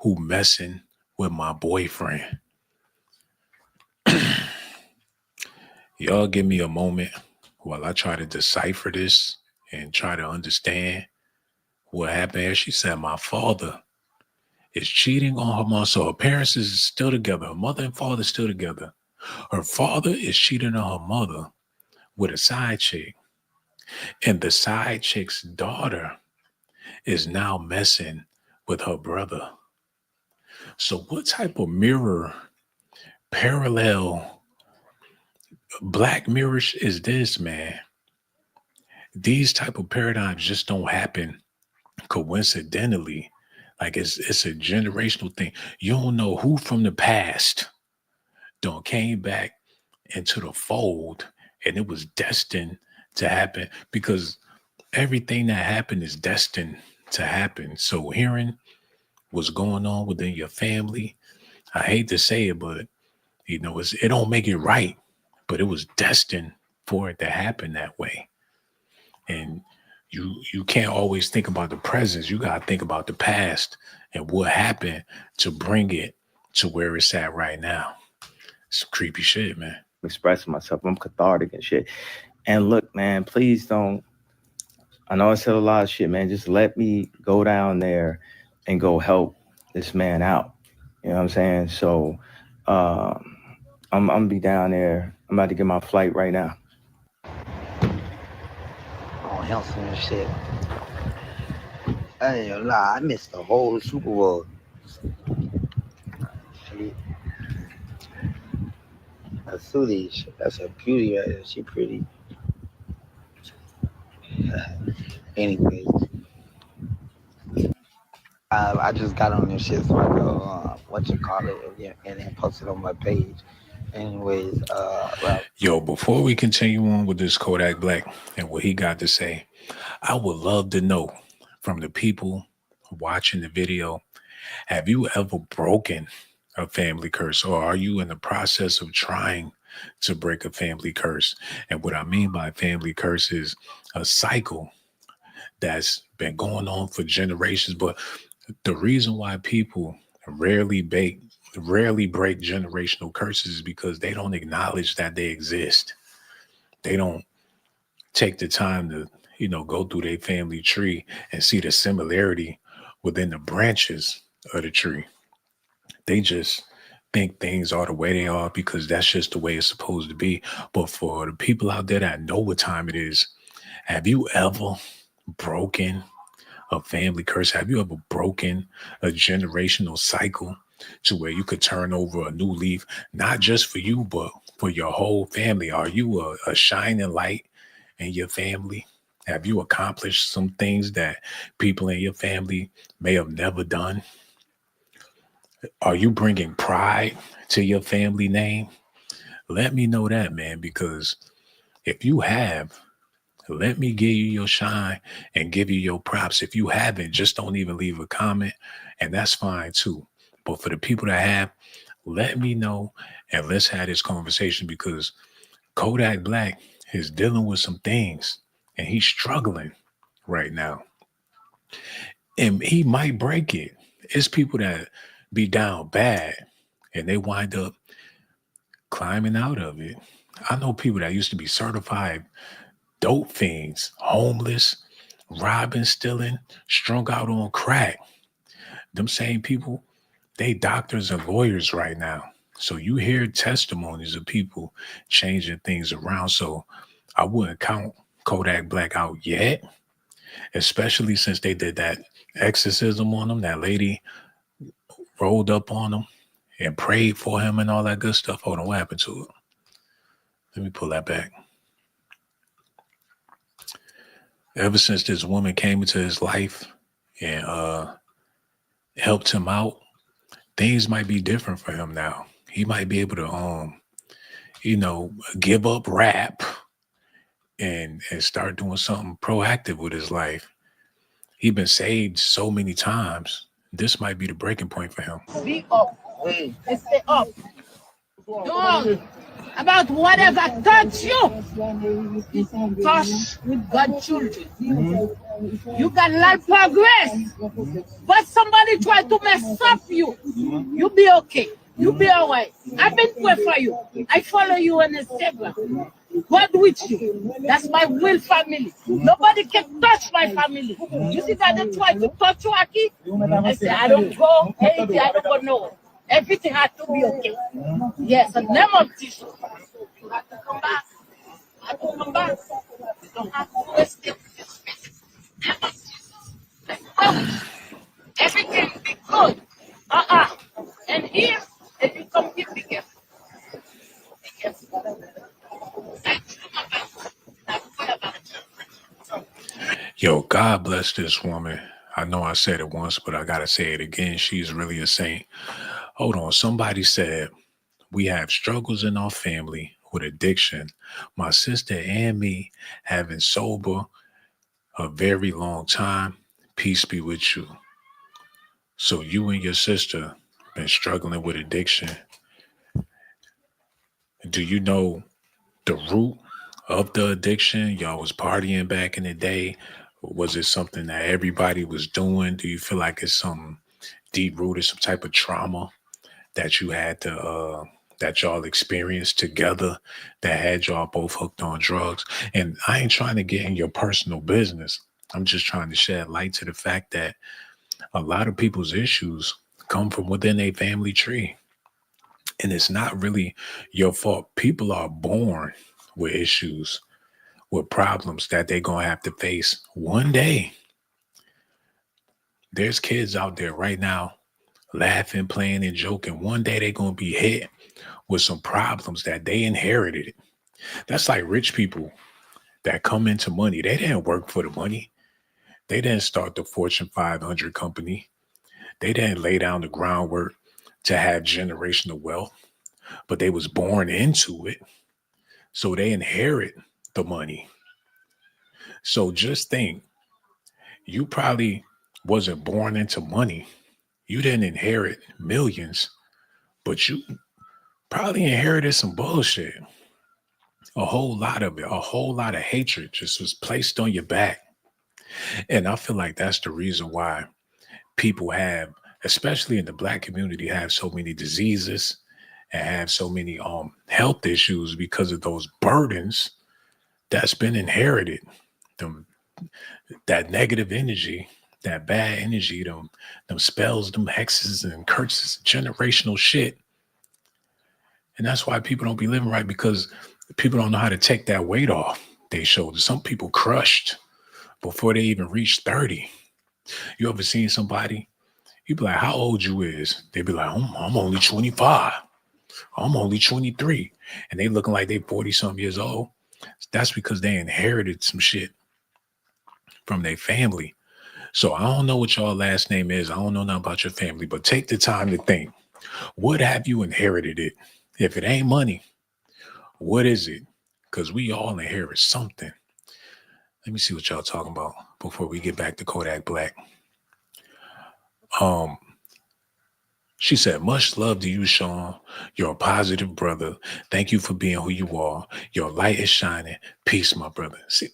who messing with my boyfriend. Y'all give me a moment while I try to decipher this and try to understand what happened here. She said my father is cheating on her mom. So her parents is still together. Her mother and father still together. Her father is cheating on her mother with a side chick. And the side chick's daughter is now messing with her brother. So what type of mirror, parallel, Black Mirror is this, man? These type of paradigms just don't happen coincidentally. Like it's a generational thing. You don't know who from the past came back into the fold And it was destined to happen because everything that happened is destined to happen. So hearing what's going on within your family, I hate to say it, but it don't make it right, but it was destined for it to happen that way. And you can't always think about the present. You gotta think about the past and what happened to bring it to where it's at right now. Some creepy shit, man. Expressing myself. I'm cathartic and shit. And look, man, please don't. I know I said a lot of shit, man. Just let me go down there and go help this man out. You know what I'm saying? So I'm gonna be down there. I'm about to get my flight right now. Oh, hell, some shit. I ain't gonna lie, I missed the whole Super Bowl. Shit. That's Sudi. That's a beauty right there. She pretty. Anyways, I just got on this shit, so I go, and then post it on my page. Anyways, well, Yo, before we continue on with this Kodak Black and what he got to say, I would love to know from the people watching the video, have you ever broken a family curse, or are you in the process of trying to break a family curse? And what I mean by family curse is a cycle that's been going on for generations. But the reason why people rarely break generational curses is because they don't acknowledge that they exist. They don't take the time to, go through their family tree and see the similarity within the branches of the tree. They just think things are the way they are because that's just the way it's supposed to be. But for the people out there that know what time it is, have you ever broken a family curse? Have you ever broken a generational cycle to where you could turn over a new leaf, not just for you, but for your whole family? Are you a shining light in your family? Have you accomplished some things that people in your family may have never done? Are you bringing pride to your family name? Let me know that, man, because if you have, let me give you your shine and give you your props. If you haven't, just don't even leave a comment, and that's fine too. But for the people that have, let me know and let's have this conversation because Kodak Black is dealing with some things and he's struggling right now. And he might break it. It's people that be down bad and they wind up climbing out of it. I know people that used to be certified dope fiends, homeless, robbing, stealing, strung out on crack. Them same people, they doctors and lawyers right now. So you hear testimonies of people changing things around. So I wouldn't count Kodak Black out yet, especially since they did that exorcism on him. That lady rolled up on him and prayed for him and all that good stuff. Hold on, what happened to it? Let me pull that back. Ever since this woman came into his life and helped him out, things might be different for him now. He might be able to give up rap and start doing something proactive with his life. He's been saved so many times. This might be the breaking point for him. Be up. Stay up. Don't about whatever touch you. Touch with God's children. You got a lot of progress. But somebody try to mess up you. You be okay. You be all right. I've been praying for you. I follow you on Instagram. God with you. That's my will family. Nobody can touch my family. You see that they try to touch you, Aki? I say, I don't go. Anything, I don't go nowhere. Everything has to be okay. Yes, the name of Jesus. You have to come back. You have to come back. You don't have to waste it. Name of Jesus. Let's go. Everything will be good. And here, if you come here, be careful. Be careful. Yo, God bless this woman. I know I said it once, but I gotta say it again. She's really a saint. Hold on. Somebody said we have struggles in our family. with addiction. My sister and me have been sober a very long time. Peace be with you. So you and your sister been struggling with addiction. Do you know the root of the addiction? Y'all was partying back in the day. Was it something that everybody was doing? Do you feel like it's some deep rooted, some type of trauma that you had to that y'all experienced together that had y'all both hooked on drugs? And I ain't trying to get in your personal business. I'm just trying to shed light to the fact that a lot of people's issues come from within a family tree. And it's not really your fault. People are born with issues, with problems that they're going to have to face one day. There's kids out there right now laughing, playing, and joking. One day they're going to be hit with some problems that they inherited. That's like rich people that come into money. They didn't work for the money. They didn't start the Fortune 500 company. They didn't lay down the groundwork to have generational wealth, but they was born into it. So they inherit the money. So just think, you probably wasn't born into money. You didn't inherit millions, but you probably inherited some bullshit. A whole lot of it, a whole lot of hatred just was placed on your back. And I feel like that's the reason why people have, especially in the Black community, have so many diseases and have so many health issues because of those burdens that's been inherited. Them, that negative energy, that bad energy, them spells, them hexes and curses, generational shit. And that's why people don't be living right, because people don't know how to take that weight off their shoulders. Some people crushed before they even reach 30. You ever seen somebody? You be like, how old you is? They be like, I'm only 25. I'm only 23. And they looking like they 40 some years old. That's because they inherited some shit from their family. So I don't know what y'all last name is. I don't know nothing about your family, but take the time to think. What have you inherited it? If it ain't money, what is it? Because we all inherit something. Let me see what y'all talking about before we get back to Kodak Black. She said, much love to you, Sean. You're a positive brother. Thank you for being who you are. Your light is shining. Peace, my brother. See,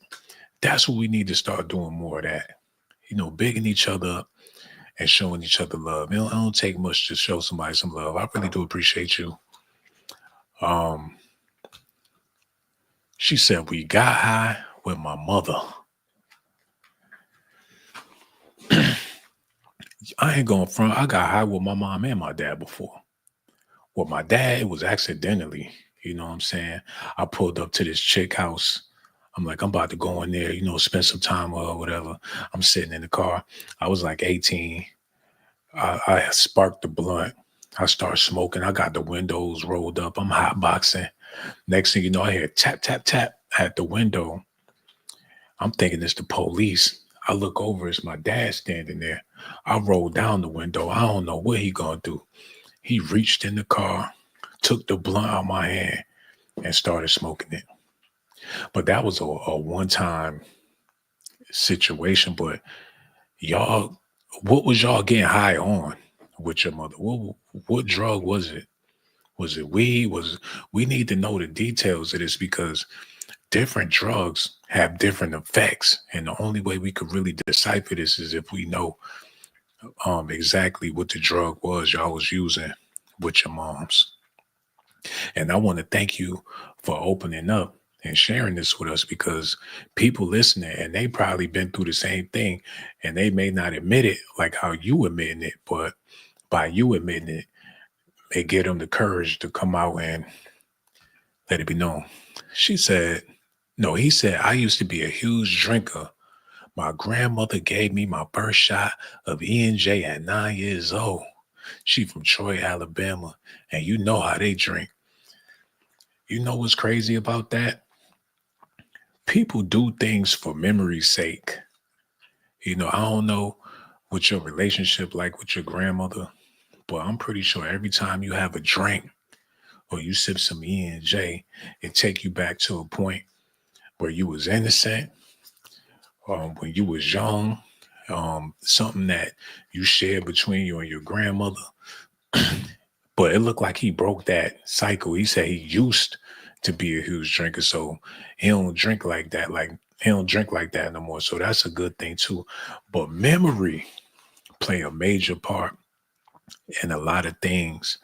that's what we need to start doing more of that. Bigging each other up and showing each other love. It don't take much to show somebody some love. I really do appreciate you. She said, we got high with my mother. I ain't going front. I got high with my mom and my dad before. With my dad, it was accidentally. You know what I'm saying? I pulled up to this chick house. I'm like, I'm about to go in there, spend some time or whatever. I'm sitting in the car. I was like 18. I sparked the blunt. I started smoking. I got the windows rolled up. I'm hotboxing. Next thing you know, I hear tap, tap, tap at the window. I'm thinking it's the police. I look over, it's my dad standing there. I roll down the window. I don't know what he gonna do. He reached in the car, took the blunt out of my hand, and started smoking it. But that was a one-time situation. But y'all, what was y'all getting high on with your mother? What drug was it? Was it weed? We need to know the details of this, because different drugs have different effects. And the only way we could really decipher this is if we know exactly what the drug was y'all was using with your moms. And I want to thank you for opening up and sharing this with us, because people listening, and they probably been through the same thing, and they may not admit it like how you admitting it, but by you admitting it, may give them the courage to come out and let it be known. He said, I used to be a huge drinker. My grandmother gave me my first shot of E&J at 9 years old. She from Troy, Alabama, and you know how they drink. You know what's crazy about that? People do things for memory's sake. I don't know what your relationship like with your grandmother, but I'm pretty sure every time you have a drink or you sip some E&J, it take you back to a point where you was innocent, when you was young, something that you shared between you and your grandmother. But it looked like he broke that cycle. He said he used to be a huge drinker, so he don't drink like that. Like he don't drink like that no more. So that's a good thing too. But memory play a major part in a lot of things,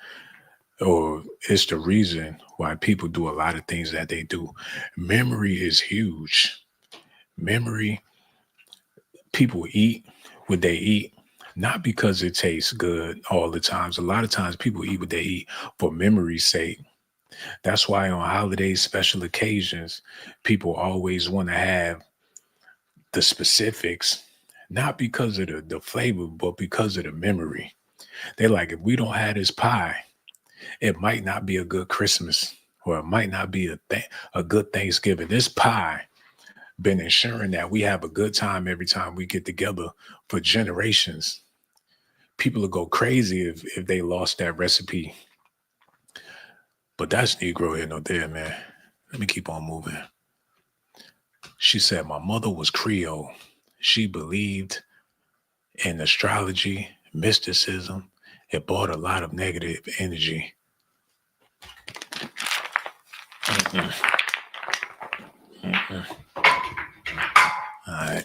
or it's the reason why people do a lot of things that they do. Memory is huge. Memory, people eat what they eat, not because it tastes good all the times. A lot of times people eat what they eat for memory's sake. That's why on holidays, special occasions, people always want to have the specifics, not because of the flavor, but because of the memory. They're like, if we don't have this pie, it might not be a good Christmas, or it might not be a good Thanksgiving. This pie been ensuring that we have a good time every time we get together for generations. People will go crazy if they lost that recipe. But that's Negro here, no there, man. Let me keep on moving. She said, my mother was Creole. She believed in astrology, mysticism. It brought a lot of negative energy. All right,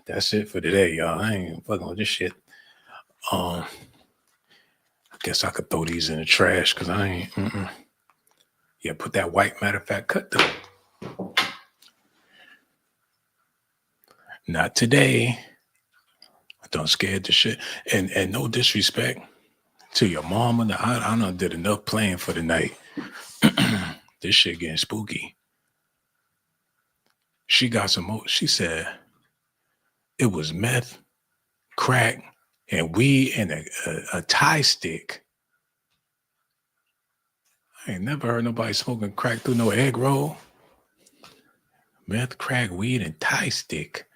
that's it for today, y'all. I ain't fucking with this shit. I guess I could throw these in the trash because I ain't. Yeah, put that white, matter of fact, cut them. Not today. I done scared the shit. And no disrespect to your mama. I done did enough playing for the night. This shit getting spooky. She got some more. She said it was meth, crack, and weed and a tie stick. I ain't never heard nobody smoking crack through no egg roll. Meth, crack, weed, and tie stick.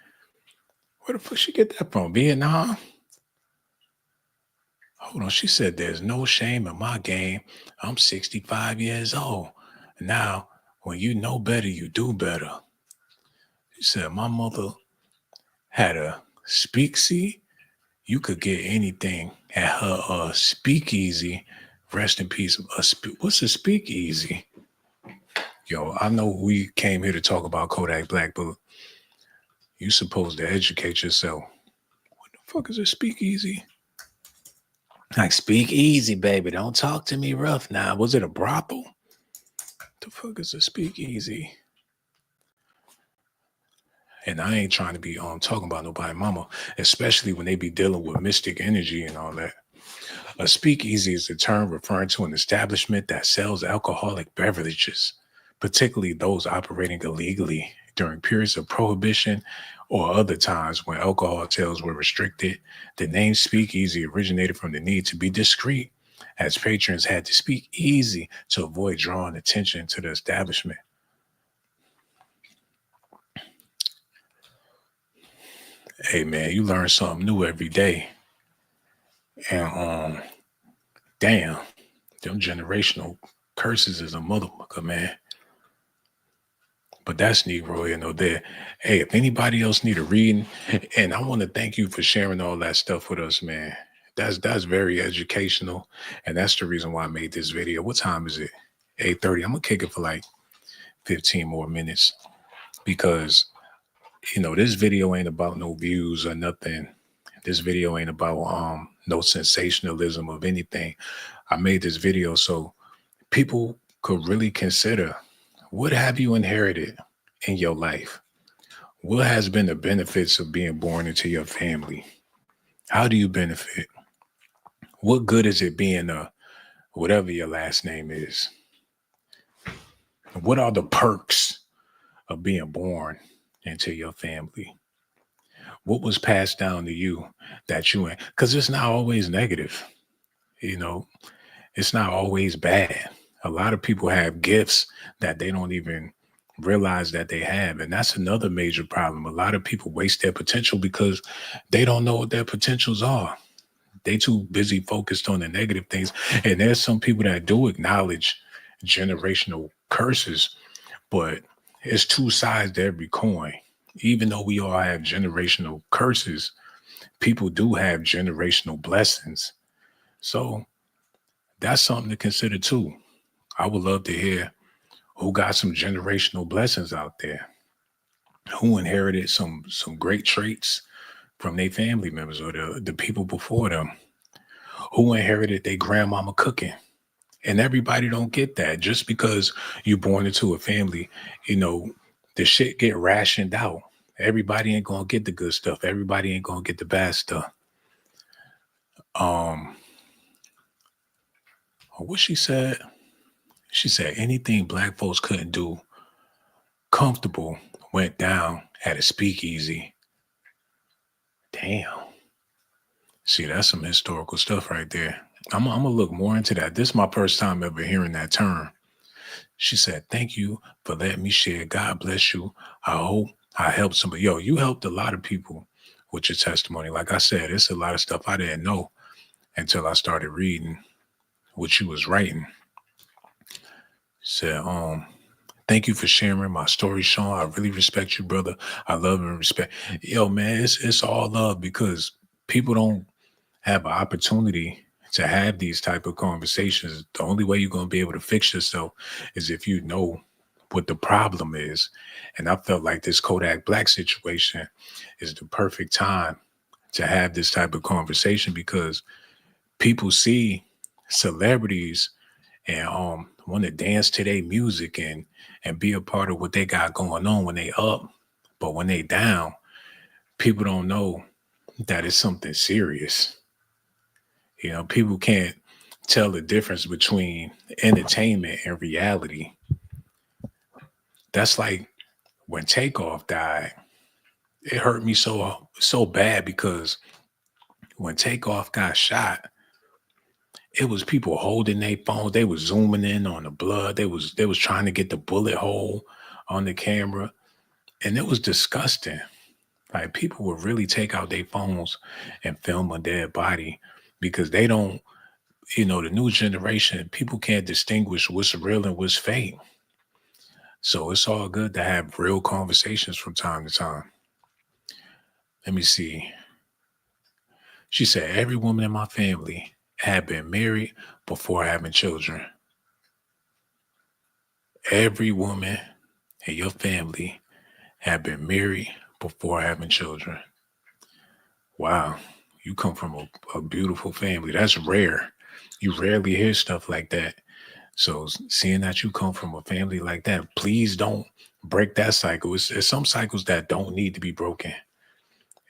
Where the fuck she get that from? Vietnam? Hold on. She said there's no shame in my game. I'm 65 years old. Now, when you know better, you do better. She said my mother had a speakeasy. You could get anything at her speakeasy. Rest in peace. What's a speakeasy? Yo, I know we came here to talk about Kodak Black, but you supposed to educate yourself. What the fuck is a speakeasy? Like, speak easy, baby. Don't talk to me rough now. Was it a brothel? What the fuck is a speakeasy? And I ain't trying to be talking about nobody mama, especially when they be dealing with mystic energy and all that. A speakeasy is a term referring to an establishment that sells alcoholic beverages, particularly those operating illegally during periods of prohibition or other times when alcohol sales were restricted. The name speakeasy originated from the need to be discreet, as patrons had to speak easy to avoid drawing attention to the establishment. Hey man, you learn something new every day. And damn, them generational curses is a motherfucker, man. But that's Negro, there. Hey, if anybody else need a reading, and I want to thank you for sharing all that stuff with us, man. That's very educational, and that's the reason why I made this video. What time is it? 8:30. I'm gonna kick it for like 15 more minutes because this video ain't about no views or nothing. This video ain't about no sensationalism of anything. I made this video so people could really consider, what have you inherited in your life? What has been the benefits of being born into your family? How do you benefit? What good is it being whatever your last name is? What are the perks of being born into your family? What was passed down to you that you, because it's not always negative, it's not always bad. A lot of people have gifts that they don't even realize that they have. And that's another major problem. A lot of people waste their potential because they don't know what their potentials are. They too busy focused on the negative things. And there's some people that do acknowledge generational curses, but it's two sides to every coin. Even though we all have generational curses, people do have generational blessings. So that's something to consider too. I would love to hear who got some generational blessings out there, who inherited some great traits from their family members or the people before them, who inherited their grandmama cooking. And everybody don't get that. Just because you're born into a family, you know, the shit get rationed out. Everybody ain't gonna get the good stuff. Everybody ain't gonna get the bad stuff. Um, what she said? She said anything black folks couldn't do comfortable went down at a speakeasy. Damn. See, that's some historical stuff right there. I'm gonna look more into that. This is my first time ever hearing that term. She said, "Thank you for letting me share. God bless you. I hope I helped somebody." Yo, you helped a lot of people with your testimony. Like I said, it's a lot of stuff I didn't know until I started reading what you was writing. Said, thank you for sharing my story, Sean. I really respect you, brother. I love and respect. Yo, man, it's all love because people don't have an opportunity to have these type of conversations. The only way you're going to be able to fix yourself is if you know what the problem is. And I felt like this Kodak Black situation is the perfect time to have this type of conversation because people see celebrities and want to dance to their music and be a part of what they got going on when they up. But when they down, people don't know that it's something serious. You know, people can't tell the difference between entertainment and reality. That's like when Takeoff died. It hurt me so bad because when Takeoff got shot, it was people holding their phones. They was zooming in on the blood. They was trying to get the bullet hole on the camera, and it was disgusting. Like people would really take out their phones and film a dead body because they don't. You know, the new generation, people can't distinguish what's real and what's fake. So it's all good to have real conversations from time to time. Let me see. She said, every woman in my family had been married before having children. Every woman in your family had been married before having children. Wow. You come from a beautiful family. That's rare. You rarely hear stuff like that. So seeing that you come from a family like that, please don't break that cycle. It's some cycles that don't need to be broken.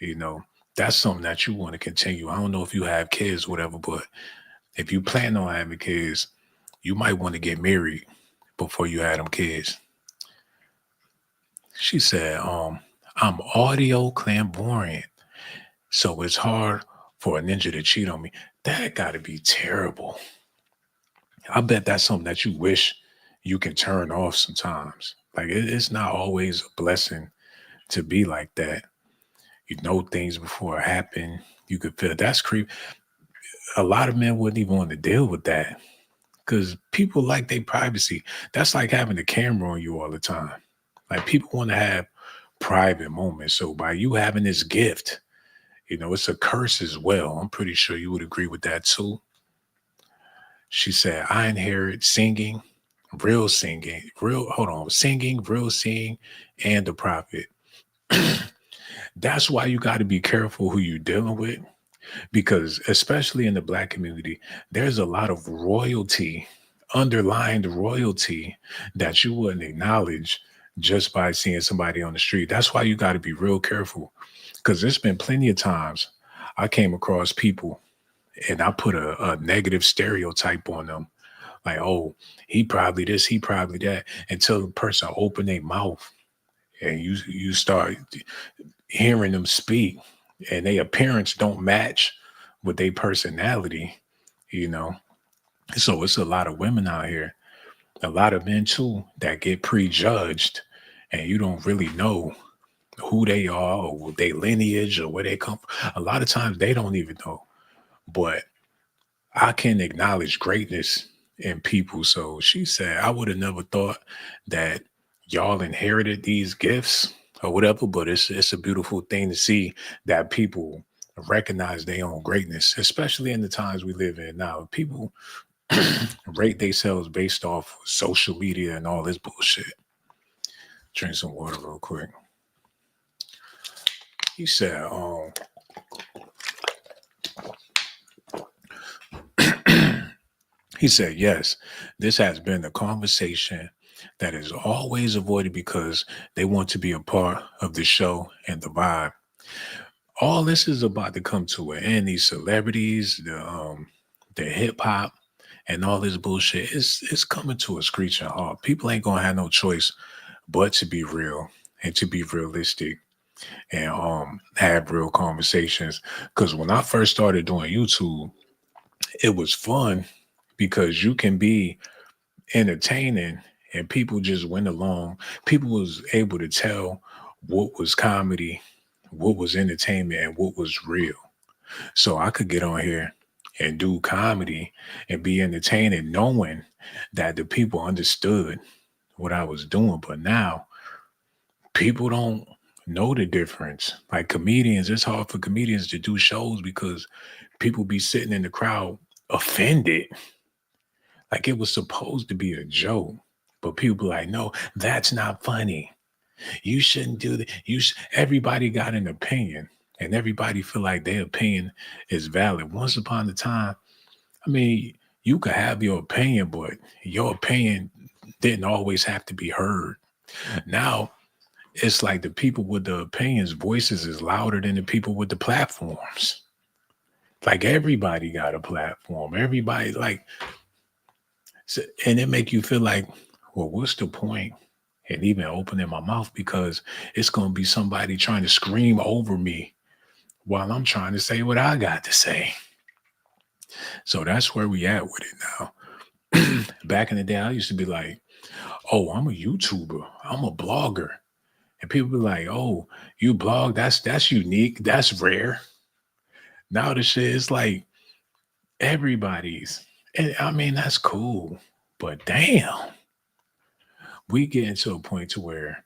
You know, that's something that you want to continue. I don't know if you have kids, whatever, but if you plan on having kids, you might want to get married before you had them kids. She said, I'm audio clairvoyant, so it's hard for a ninja to cheat on me. That got to be terrible. I bet that's something that you wish you can turn off sometimes. Like it's not always a blessing to be like that. You know things before it happen. You could feel that's creep. A lot of men wouldn't even want to deal with that because people like their privacy. That's like having a camera on you all the time. Like people want to have private moments. So by you having this gift, you know, it's a curse as well. I'm pretty sure you would agree with that too. She said, I inherit singing, singing, real seeing, and the prophet. That's why you got to be careful who you're dealing with, because especially in the Black community, there's a lot of royalty, underlying royalty that you wouldn't acknowledge just by seeing somebody on the street. That's why you got to be real careful, because there's been plenty of times I came across people and I put a negative stereotype on them. Like, oh, he probably this, he probably that, until the person open their mouth and you start hearing them speak and their appearance don't match with their personality, you know. So it's a lot of women out here, a lot of men too, that get prejudged and you don't really know who they are or their lineage or where they come from. A lot of times they don't even know but I can acknowledge greatness in people. So she said, I would have never thought that y'all inherited these gifts or whatever, but it's a beautiful thing to see that people recognize their own greatness, especially in the times we live in now. People rate themselves based off social media and all this bullshit. Drink some water real quick. He said, he said, yes, this has been a conversation that is always avoided because they want to be a part of the show and the vibe. All this is about to come to an end. These celebrities, the hip hop, and all this bullshit, it's coming to a screeching halt. People ain't gonna have no choice but to be real and to be realistic and have real conversations. Because when I first started doing YouTube, it was fun because you can be entertaining and people just went along. People was able to tell what was comedy, what was entertainment, and what was real. So I could get on here and do comedy and be entertaining, knowing that the people understood what I was doing. But now people don't know the difference. Like comedians, it's hard for comedians to do shows because people be sitting in the crowd offended. Like it was supposed to be a joke. But people be like, no, that's not funny. You shouldn't do that. Everybody got an opinion and everybody feel like their opinion is valid. Once upon a time, I mean, you could have your opinion, but your opinion didn't always have to be heard. Now it's like the people with the opinions, voices is louder than the people with the platforms. Like everybody got a platform. Everybody like, and it make you feel like, well, what's the point? And even opening my mouth because it's going to be somebody trying to scream over me while I'm trying to say what I got to say. So that's where we at with it now. Back in the day, I used to be like, oh, I'm a YouTuber. I'm a blogger. And people be like, oh, you blog? That's unique. That's rare. Now the shit is like everybody's. And I mean, that's cool. But damn, we get into a point to where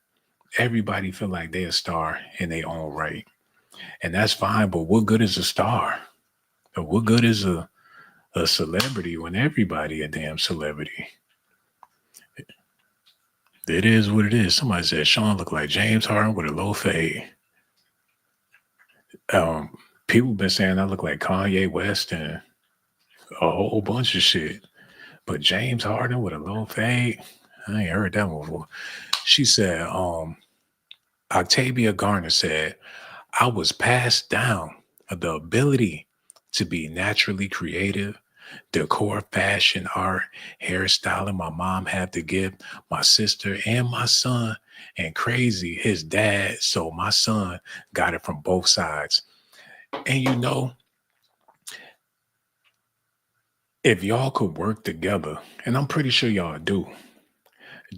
everybody feel like they're a star in their own right. And that's fine, but what good is a star? Or what good is a celebrity when everybody a damn celebrity? It is what it is. Somebody said Sean looked like James Harden with a low fade. People been saying I look like Kanye West and a whole bunch of shit. But James Harden with a low fade, I ain't heard that one before. She said, Octavia Garner said, I was passed down the ability to be naturally creative, decor, fashion, art, hairstyling. My mom had to give my sister and my son, and crazy, his dad. So my son got it from both sides. And you know, if y'all could work together, and I'm pretty sure y'all do,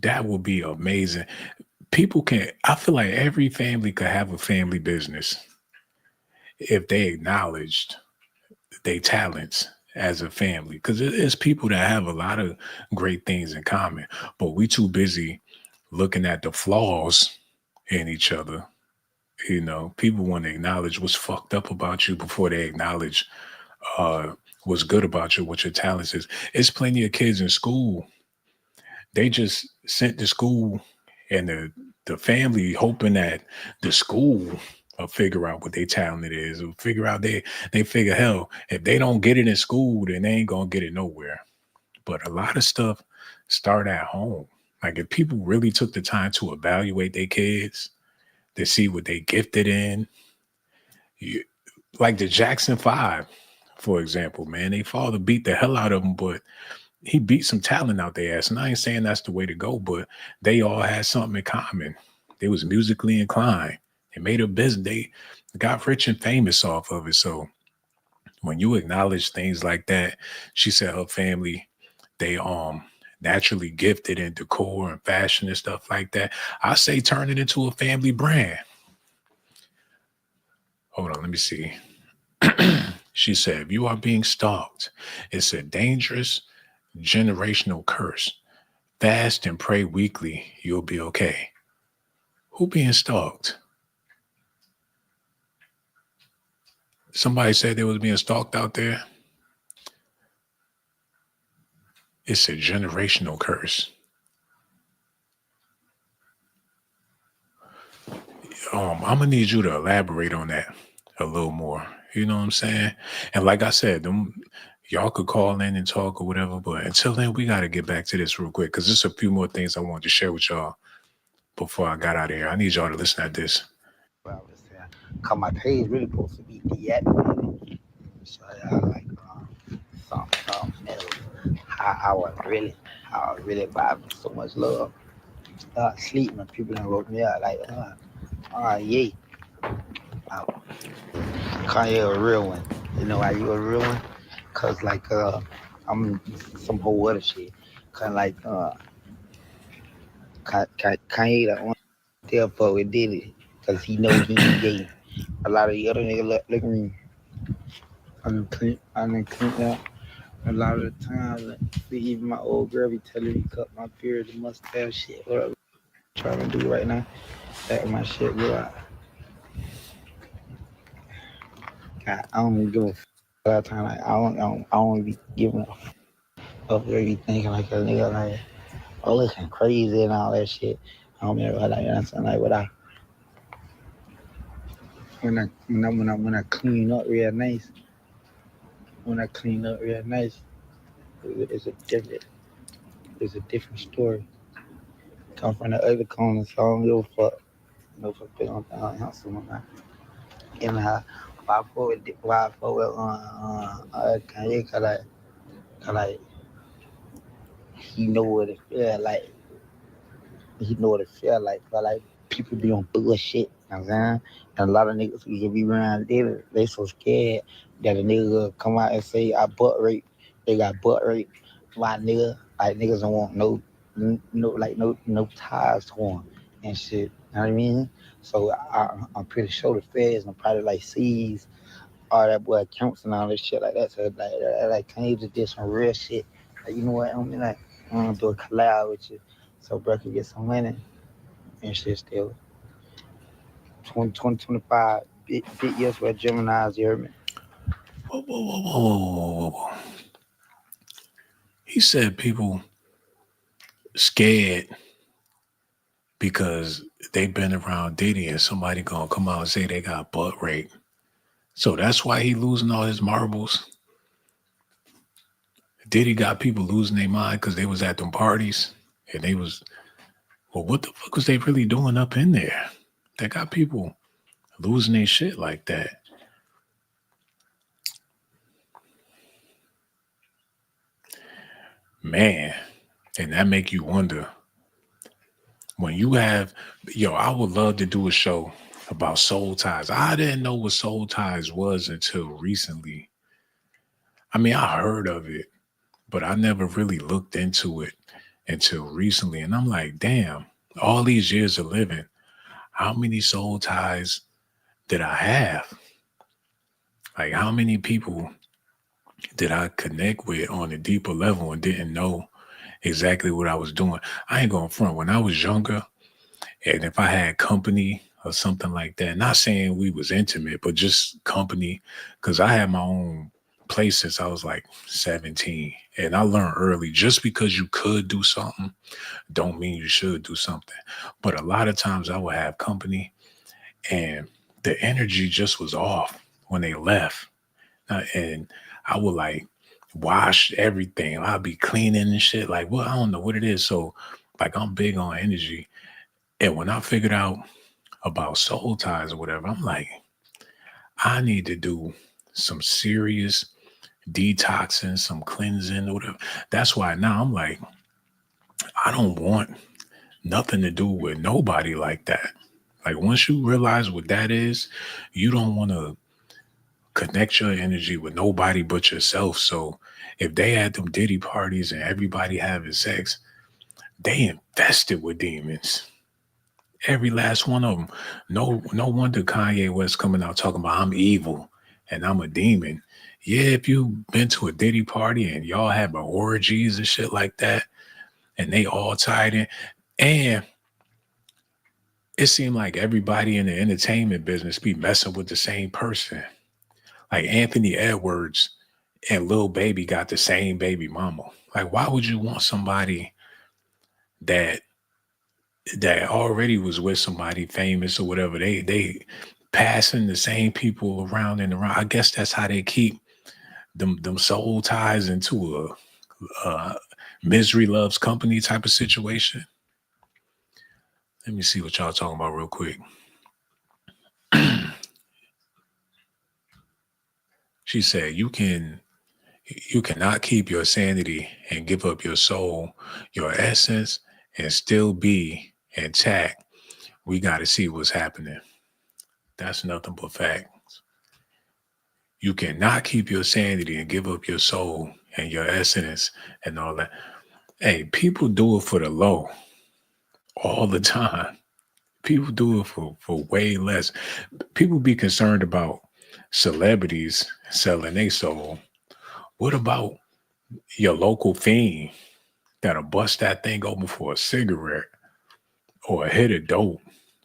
that would be amazing. People can, I feel like every family could have a family business if they acknowledged their talents as a family. Because it's people that have a lot of great things in common, but we too busy looking at the flaws in each other. You know, people want to acknowledge what's fucked up about you before they acknowledge what's good about you, what your talents is. It's plenty of kids in school. They just sent to school and the family hoping that the school will figure out what their talent is, or figure out they figure, hell, if they don't get it in school, then they ain't gonna get it nowhere. But a lot of stuff start at home. Like if people really took the time to evaluate their kids, to see what they gifted in, like the Jackson 5, for example, man, they father beat the hell out of them, but he beat some talent out their ass. And I ain't saying that's the way to go, but they all had something in common. They was musically inclined. They made a business. They got rich and famous off of it. So when you acknowledge things like that, she said her family, they naturally gifted in decor and fashion and stuff like that. I say turn it into a family brand. Hold on, let me see. She said, if you are being stalked, it's a dangerous generational curse. Fast and pray weekly, you'll be okay. Who being stalked? Somebody said they was being stalked out there. It's a generational curse. I'm gonna need you to elaborate on that a little more. You know what I'm saying? And like I said, y'all could call in and talk or whatever. But until then, we gotta get back to this real quick because there's a few more things I wanted to share with y'all before I got out of here. I need y'all to listen at this. What I was saying, cause my page really supposed to be deactivated. So I like something else. How I really vibe with so much love. Sleep when people done wrote me out like, yeah, uh, Kanye a real one. You know why you a real one? Cause like I'm some whole other shit. Cause like Kanye the one there for it did it. Cause he know he ain't gay. A lot of the other niggas look at me. I done clean up. A lot of the time, like, see, even my old girl be telling me cut my beard, the mustache shit, whatever I'm trying to do right now. That my shit go out. God, I don't even give a f. A lot of time, like, I don't be giving a f. Up there, be thinking like a nigga, like, oh, looking crazy and all that shit. I don't ever like that. So, like, when I clean up real nice, it's a different story. Come from the other corner, so I don't give a fuck. No fuck been on down here somewhere. And why forward Kanye, cause like he know what it feel like. He know what it feel like. But like people be on bullshit. You know what I'm saying? And a lot of niggas who be around there, they so scared that a nigga will come out and say I butt rape. They got butt rape. My nigga, like niggas don't want no ties to them and shit. You know what I mean? So I'm pretty sure the feds and probably like sees all that boy accounts and all this shit like that. So like Kanye just did some real shit. Like you know what? I mean like I'm gonna do a collab with you, so bro can get some money and shit still. 2025 big years for Gemini's, you heard me? Whoa, whoa, whoa, whoa, whoa, whoa, whoa. He said people scared because they've been around Diddy and somebody gonna come out and say they got butt rape. So that's why he losing all his marbles. Diddy got people losing their mind because they was at them parties and they was, well, what the fuck was they really doing up in there? They got people losing their shit like that. Man, and that make you wonder when you have, I would love to do a show about soul ties. I didn't know what soul ties was until recently. I mean, I heard of it, but I never really looked into it until recently. And I'm like, damn, all these years of living, how many soul ties did I have? Like, how many people did I connect with on a deeper level and didn't know exactly what I was doing? I ain't going front. When I was younger, and if I had company or something like that, not saying we was intimate, but just company, because I had my own place since I was like 17. And I learned early, just because you could do something, don't mean you should do something. But a lot of times I would have company and the energy just was off when they left. And I would like wash everything. I'd be cleaning and shit. Like, well, I don't know what it is. So like I'm big on energy. And when I figured out about soul ties or whatever, I'm like, I need to do some serious detoxing, some cleansing or whatever. That's why now I'm like, I don't want nothing to do with nobody like that. Like once you realize what that is, you don't want to connect your energy with nobody but yourself. So if they had them Diddy parties and everybody having sex, they infested with demons. Every last one of them. No wonder Kanye West coming out talking about I'm evil. and I'm a demon. Yeah, if you've been to a Diddy party and y'all have orgies and shit like that, and they all tied in, and it seemed like everybody in the entertainment business be messing with the same person. Like Anthony Edwards and Lil Baby got the same baby mama. Like, why would you want somebody that already was with somebody famous or whatever? They passing the same people around and around. I guess that's how they keep them soul ties into a misery loves company type of situation. Let me see what y'all talking about real quick. She said, you cannot keep your sanity and give up your soul, your essence, and still be intact. We got to see what's happening. That's nothing but facts. You cannot keep your sanity and give up your soul and your essence and all that. Hey, people do it for the low all the time. People do it for way less. People be concerned about celebrities selling their soul. What about your local fiend that'll bust that thing open for a cigarette or a hit of dope,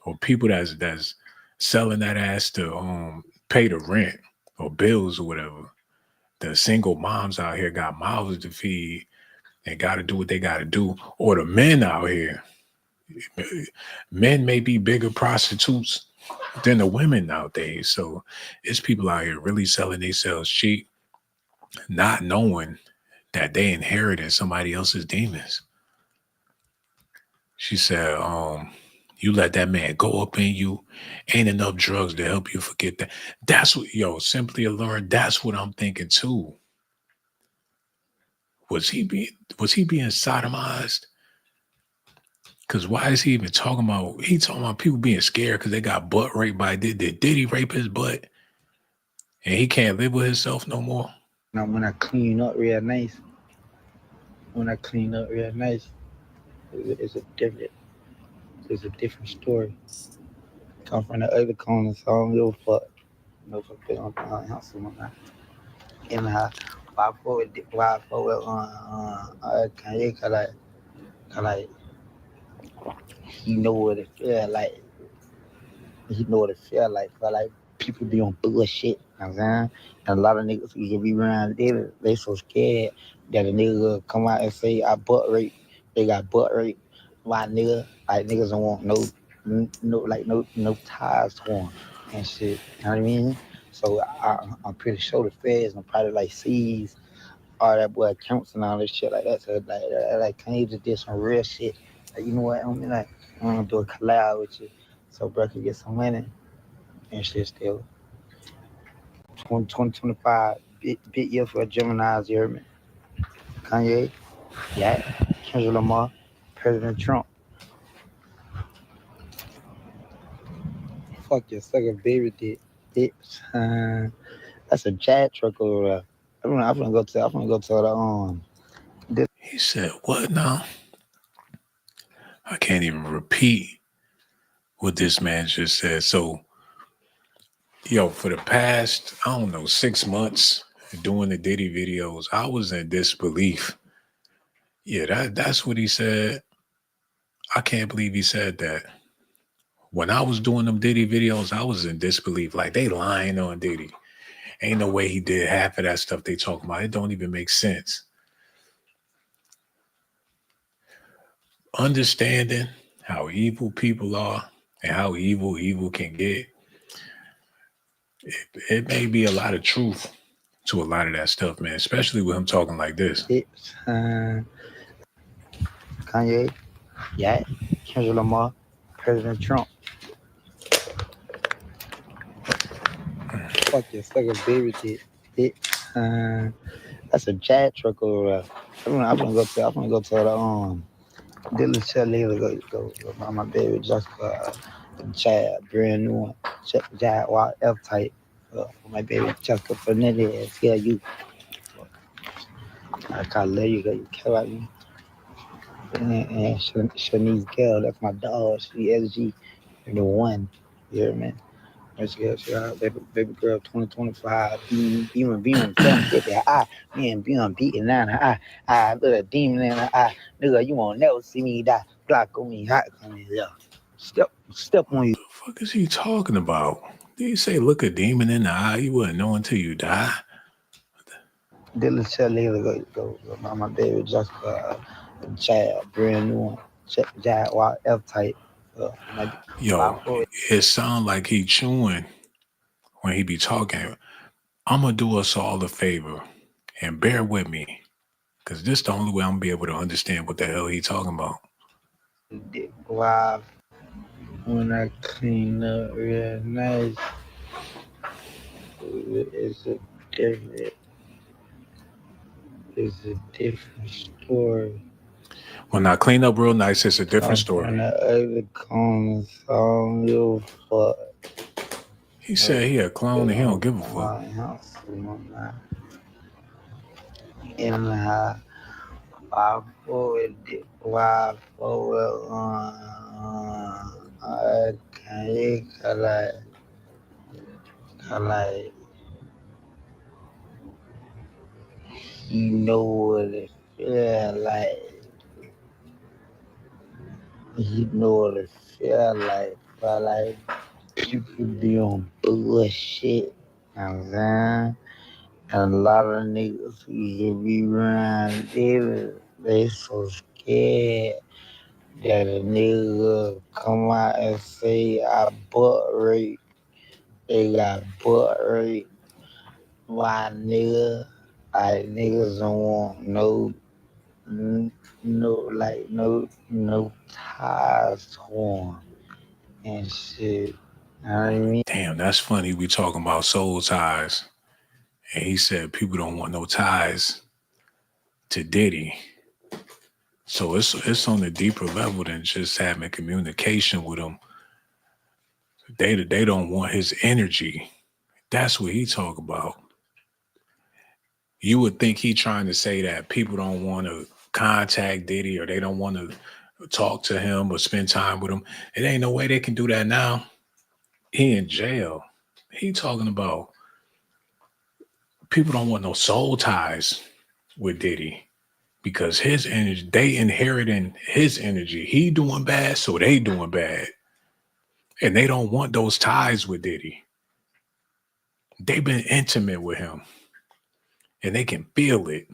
or people that's selling that ass to pay the rent or bills or whatever? The single moms out here got mouths to feed and got to do what they got to do. Or the men out here, men may be bigger prostitutes than the women nowadays. So it's people out here really selling themselves cheap, not knowing that they inherited somebody else's demons. She said, you let that man go up in you. Ain't enough drugs to help you forget that. That's what, simply alluring. That's what I'm thinking too. Was he being sodomized? Because why is he even talking about? He talking about people being scared because they got butt raped by did he rape his butt and he can't live with himself no more? Now when I clean up real nice, it's a different story. Come from the other corner, so I don't give a fuck. No fuck been on hustle on that. And why forward Kanye cause like he know what it feel like. He know what it feel like. Feel like people be on bullshit. You know what I'm saying? And a lot of niggas who be around there, they so scared that a nigga will come out and say I butt rape. They got butt rape. Why nigga? Like niggas don't want no ties to them and shit. You know what I mean? So I'm pretty sure the feds and probably like seize all that boy accounts and all this shit like that. So like Kanye just did some real shit. Like you know what? I mean like I'm gonna do a collab with you so bro can get some money and shit still. 2025, big year for Gemini's, you heard me? Kanye, yeah, Kendrick Lamar, President Trump. Fuck your sucker baby dick. Bitch. That's a jet truck over there. I'm gonna go to the He said, what now? I can't even repeat what this man just said. So, for the past, I don't know, 6 months doing the Diddy videos, I was in disbelief. Yeah, that's what he said. I can't believe he said that. When I was doing them Diddy videos, I was in disbelief. Like, they lying on Diddy. Ain't no way he did half of that stuff they talking about. It don't even make sense. Understanding how evil people are and how evil can get, it may be a lot of truth to a lot of that stuff, man, especially with him talking like this. bitch. Kanye, yeah, Kendrick Lamar, President Trump. Fuck your sucker baby dick. Bitch. That's a jet truck over there. I'm gonna go to the Dylan Shelley go buy my baby just for a Chad, brand new one. Check Jaguar F type for my baby Jessica Fernandez. Yeah, you. I can't let you care about me. And Shanice Gale, that's my dog. She SG, the one. You hear me? Baby girl 2025, being 750, being beaten down the eye, little demon in the eye, nigga, you won't never see me die, Glock on me, hot on me, yeah. Step on you. The fuck is he talking about? Did he say look a demon in the eye? You wouldn't know until you die. Dylan tell later go, my baby just jab, brand new one, jab, F type, Yo, it sound like he chewing when he be talking. I'm gonna do us all a favor and bear with me, cause this the only way I'm gonna be able to understand what the hell he talking about. Wow, when I clean up real nice, it's a different, it's a different story. When I clean up real nice, it's a different I'm from story. the other corner, so I don't give a fuck. He said he a clone and he don't give a fuck. My house, in the house, why forward, I can't, like, you know what it feel like. You know what it feel like, but like people be on bullshit. You know what I'm saying? And a lot of niggas who be around they so scared that a nigga come out and say I butt rape. They got butt rape. Why nigga? Like niggas don't want no ties torn and shit. You know what I mean? Damn, that's funny. We talking about soul ties, and he said people don't want no ties to Diddy. So it's on a deeper level than just having communication with him. They don't want his energy. That's what he talk about. You would think he trying to say that people don't want to contact Diddy or they don't want to talk to him or spend time with him. It ain't no way they can do that now. He in jail. He talking about people don't want no soul ties with Diddy because his energy, they inheriting his energy. He doing bad, so they doing bad. And they don't want those ties with Diddy. They've been intimate with him and they can feel it.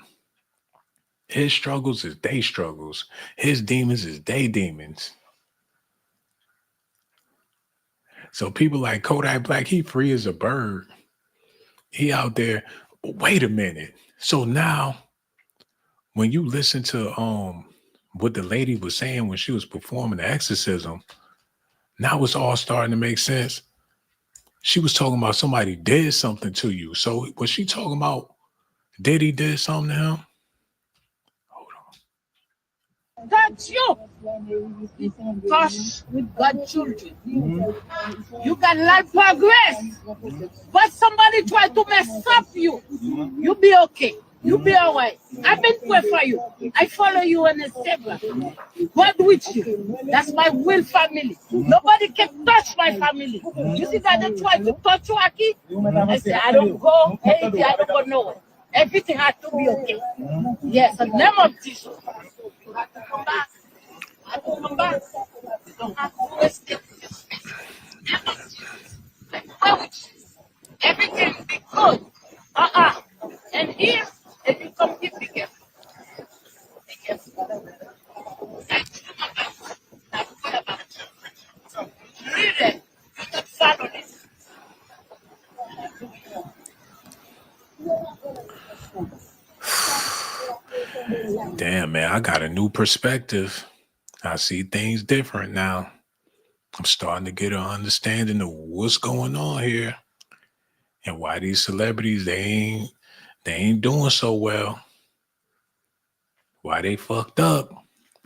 His struggles is they struggles. His demons is they demons. So people like Kodak Black, he free as a bird. He out there. Wait a minute. So now when you listen to what the lady was saying when she was performing the exorcism, now it's all starting to make sense. She was talking about somebody did something to you. So was she talking about Diddy did something to him? Hold on. Touch you. Touch with God's children. You can learn progress. But somebody try to mess up you. You be okay. You be alright. I've been praying for you. I follow you on Instagram. God with you. That's my will family. Nobody can touch my family. You see that they try to touch you, Aki? I say, I don't go. Anything, I don't go nowhere. Everything has to be okay. Yes, the name of Jesus. You have to come back. You have to come back. You don't have to escape your space. Name of Jesus. I pray with you. Everything will be good. And here, and you come give me gift. Be careful. I do my best. I pray about you. Read it. You can follow this. Damn, man, I got a new perspective. I see things different now. I'm starting to get an understanding of what's going on here and why these celebrities they ain't doing so well. Why they fucked up.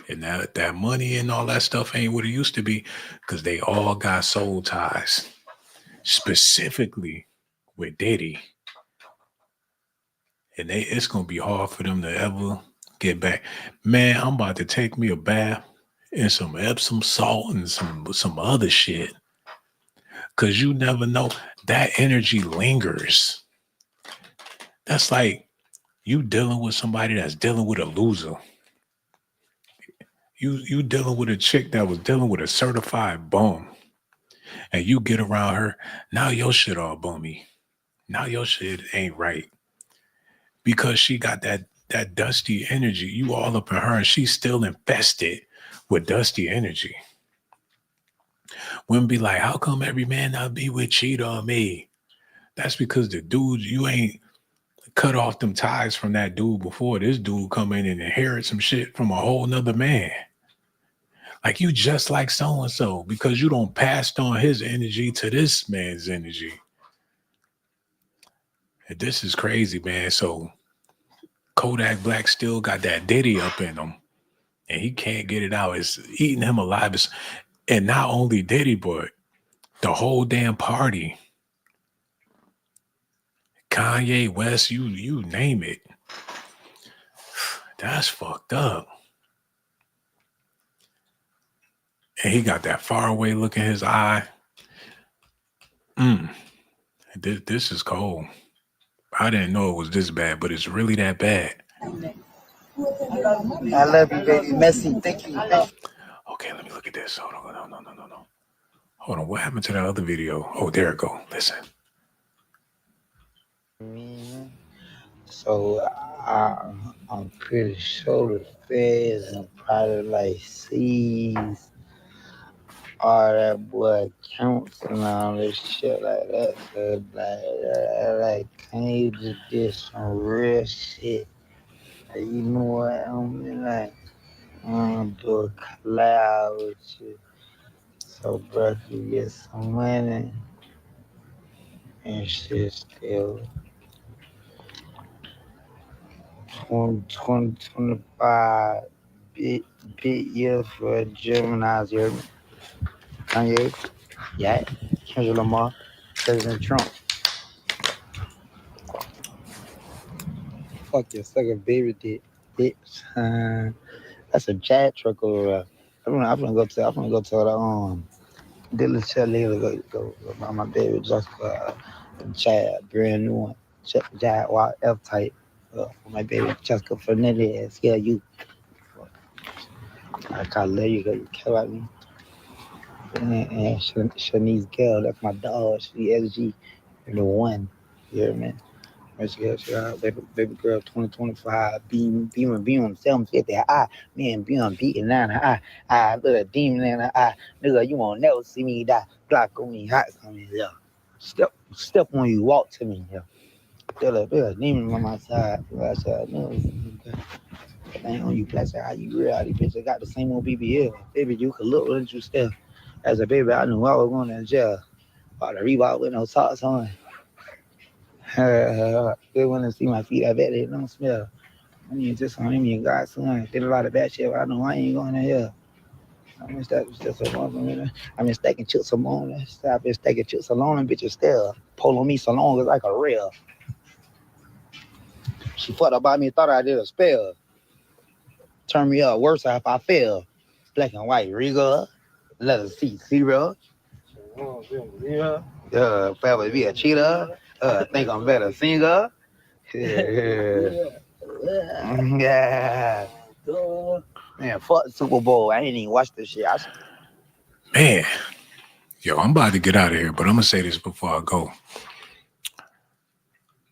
And that money and all that stuff ain't what it used to be because they all got soul ties, specifically with Diddy. And it's going to be hard for them to ever get back. Man, I'm about to take me a bath and some Epsom salt and some other shit. because you never know. That energy lingers. That's like you dealing with somebody that's dealing with a loser. You dealing with a chick that was dealing with a certified bum, and you get around her. Now your shit all bummy. Now your shit ain't right because she got that dusty energy. You all up in her, and she's still infested with dusty energy. Women be like, "How come every man I be with cheat on me?" That's because the dude you ain't cut off them ties from that dude before this dude come in and inherit some shit from a whole nother man. Like you just like so and so because you don't passed on his energy to this man's energy. And this is crazy, man. So Kodak Black still got that Diddy up in him, and he can't get it out. It's eating him alive. And not only Diddy, but the whole damn party. Kanye West, you name it. That's fucked up. And he got that faraway look in his eye. This is cold. I didn't know it was this bad, but it's really that bad. I love you, baby. Messy. Thank you. Okay, let me look at this. Hold on. No. Hold on. What happened to that other video? Oh, there it go. Listen. So I'm pretty sure the feds and probably like sees all that boy counts and all this shit like that. So like, can you just get some real shit? Like, you know what I mean? Like, I'm gonna do a collab with you. So, bro, you get some money and shit still. 2025 big year for Gemini's here. Kanye, yeah, Kendrick Lamar, President Trump. Fuck your sucker baby dick, bitch. That's a Chad truck over there. I'm gonna go to the dealership later. Go buy my baby Jessica Chad, brand new one. Jaguar F type. For my baby Jessica Fernandez. Yeah, you. I can't let you go. You care about me. And Shanice Gale, that's my dog. She SG, the one. You hear me? Baby girl, 2025, beam 750. Man, beam beating down her eye. Look at demon in her eye. Nigga, you won't never see me die. Block on me, hot on me, yeah. Step on you, walk to me, yeah. There's a demon on my side. I said, no, I ain't on you, plus how you real. These bitches got the same old BBL. Baby, you could look what you step. As a baby, I knew I was going to jail. About to Reebok with no socks on. They want to see my feet. I bet they don't smell. I mean, just on me and God's son. Did a lot of bad shit, but I know I ain't going to hell. I mean, that's just a woman. I've been stacking chips alone. I've been stacking chips alone and bitches still. Pulling me so long, it's like a rail. She fucked up by me, thought I did a spell. Turn me up worse if I fail. Black and white, Regal. Leather seat, zero. Probably be a cheater. Think I'm better singer. Yeah. Man, fuck the Super Bowl. I ain't even watch this shit. Man, yo, I'm about to get out of here, but I'm gonna say this before I go.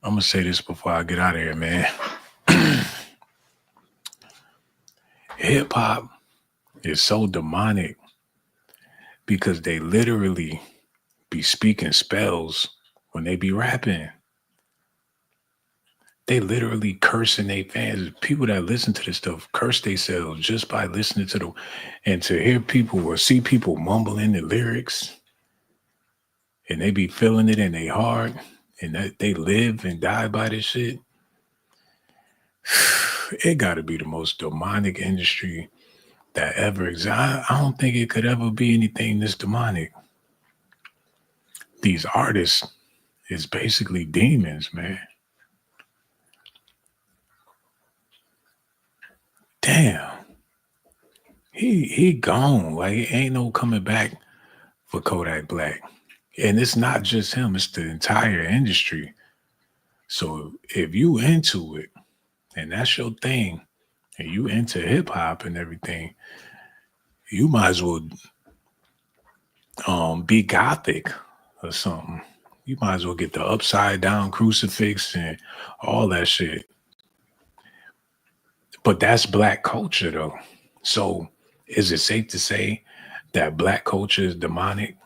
I'm gonna say this before I get out of here, man. Hip hop is so demonic because they literally be speaking spells when they be rapping. They literally cursing their fans. People that listen to this stuff curse themselves just by listening to and to hear people or see people mumbling the lyrics, and they be feeling it in their heart, and that they live and die by this shit. It got to be the most demonic industry that ever exists. I don't think it could ever be anything this demonic. These artists is basically demons, man. Damn. He gone. Like, ain't no coming back for Kodak Black. And it's not just him, it's the entire industry. So if you into it and that's your thing, and you into hip hop and everything, you might as well be gothic or something. You might as well get the upside down crucifix and all that shit. But that's black culture though. So is it safe to say that black culture is demonic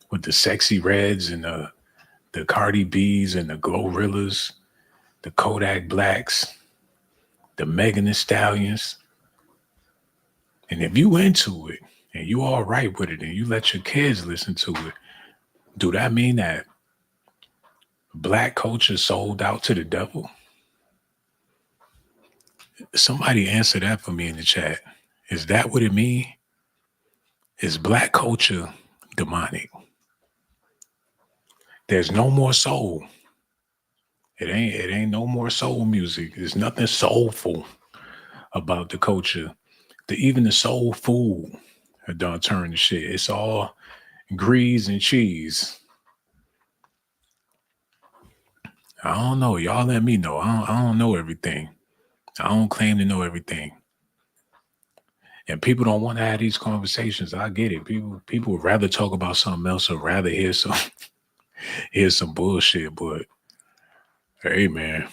with the sexy reds and the Cardi B's and the Glorrillas, the Kodak Blacks, the Megan Thee Stallions? And if you into it and you all right with it and you let your kids listen to it, do that mean that black culture sold out to the devil? Somebody answer that for me in the chat. Is that what it means? Is black culture demonic? There's no more soul. It ain't no more soul music. There's nothing soulful about the culture. Even the soul food are done turn to shit. It's all grease and cheese. I don't know. Y'all let me know. I don't know everything. I don't claim to know everything. And people don't want to have these conversations. I get it. People would rather talk about something else or rather hear some bullshit. But hey, man,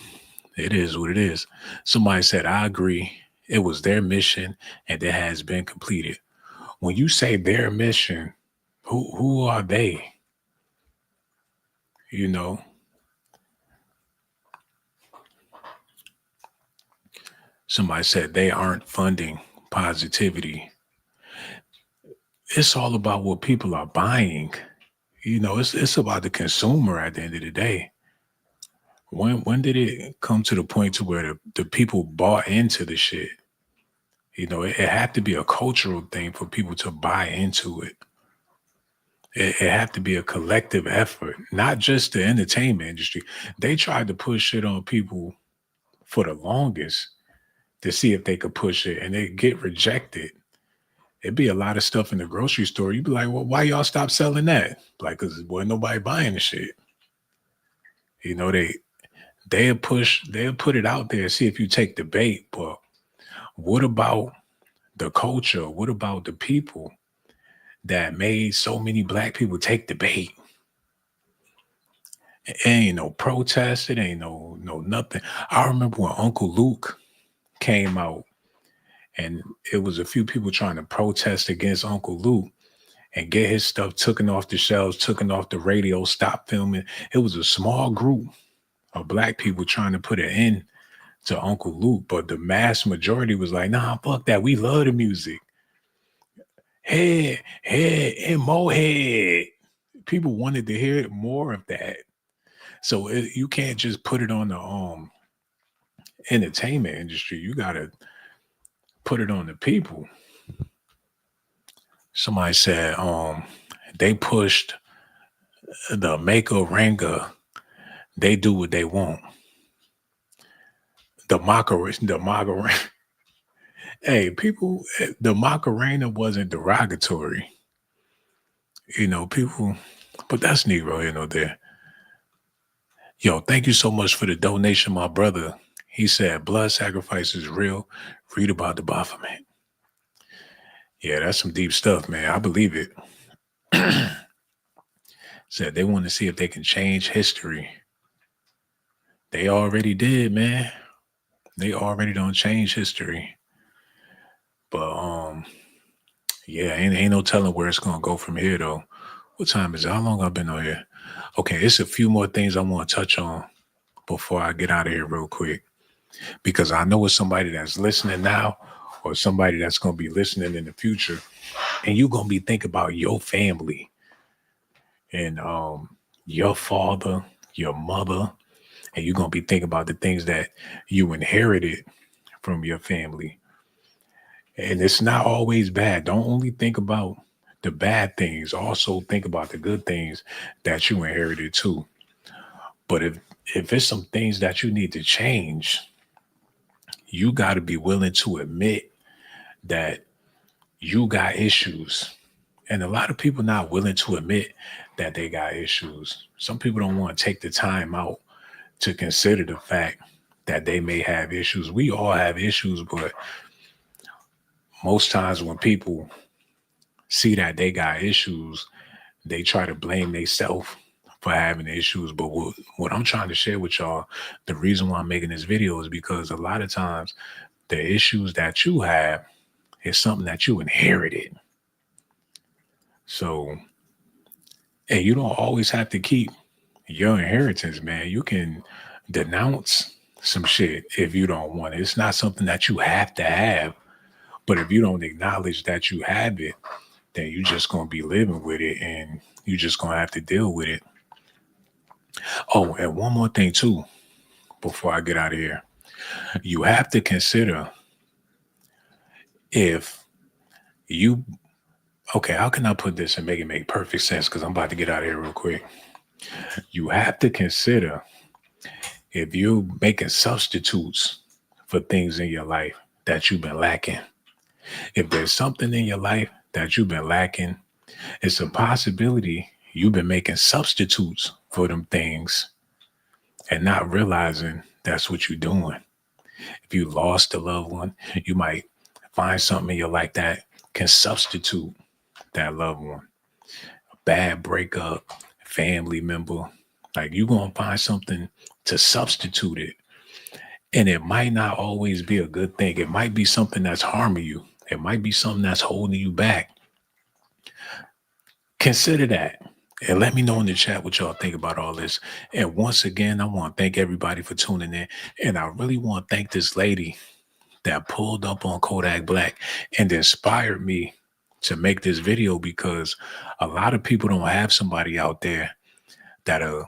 it is what it is. Somebody said, I agree. It was their mission and it has been completed. When you say their mission, who are they? You know? Somebody said they aren't funding positivity. It's all about what people are buying. You know, it's about the consumer at the end of the day. When did it come to the point to where the people bought into the shit? You know, it had to be a cultural thing for people to buy into it. It had to be a collective effort, not just the entertainment industry. They tried to push shit on people for the longest to see if they could push it, and they get rejected. It'd be a lot of stuff in the grocery store. You'd be like, well, why y'all stop selling that? Like, because wasn't nobody buying the shit. You know, they'll put it out there, see if you take the bait. But what about the culture? What about the people that made so many black people take the bait? It ain't no protest. It ain't no nothing. I remember when Uncle Luke came out and it was a few people trying to protest against Uncle Luke and get his stuff taken off the shelves, taken off the radio, stop filming. It was a small group of black people trying to put an end to Uncle Luke, but the mass majority was like, nah, fuck that. We love the music. Head, and more head. People wanted to hear more of that. So you can't just put it on the entertainment industry. You got to put it on the people. Somebody said they pushed the Maker Ranga. They do what they want. The Macarena. Hey, people, the Macarena wasn't derogatory. You know, people, but that's Negro, you know, there. Yo, thank you so much for the donation, my brother. He said, blood sacrifice is real. Read about the Baphomet. Yeah, that's some deep stuff, man. I believe it. Said they want to see if they can change history. They already did, man. They already don't change history. But yeah, ain't no telling where it's gonna go from here though. What time is it? How long I've been on here? Okay, it's a few more things I want to touch on before I get out of here real quick. Because I know it's somebody that's listening now or somebody that's gonna be listening in the future, and you're gonna be thinking about your family and your father, your mother, and you're gonna be thinking about the things that you inherited from your family. And it's not always bad. Don't only think about the bad things. Also think about the good things that you inherited too. But if it's some things that you need to change, you got to be willing to admit that you got issues And a lot of people not willing to admit that they got issues. Some people don't want to take the time out to consider the fact that they may have issues. We all have issues, but most times when people see that they got issues, they try to blame themselves for having issues. But what I'm trying to share with y'all, the reason why I'm making this video is because a lot of times the issues that you have is something that you inherited. So, and you don't always have to keep your inheritance, man. You can denounce some shit if you don't want it. It's not something that you have to have. But if you don't acknowledge that you have it, then you're just going to be living with it and you're just going to have to deal with it. Oh, and one more thing, too, before I get out of here. You have to consider if you, okay, how can I put this and make it make perfect sense? Because I'm about to get out of here real quick. You have to consider if you're making substitutes for things in your life that you've been lacking. If there's something in your life that you've been lacking, it's a possibility you've been making substitutes for them things and not realizing that's what you're doing. If you lost a loved one, you might find something in your life that can substitute that loved one. A bad breakup, family member, like you're going to find something to substitute it. And it might not always be a good thing. It might be something that's harming you. It might be something that's holding you back. Consider that. And let me know in the chat what y'all think about all this. And once again, I want to thank everybody for tuning in. And I really want to thank this lady that pulled up on Kodak Black and inspired me to make this video, because a lot of people don't have somebody out there that'll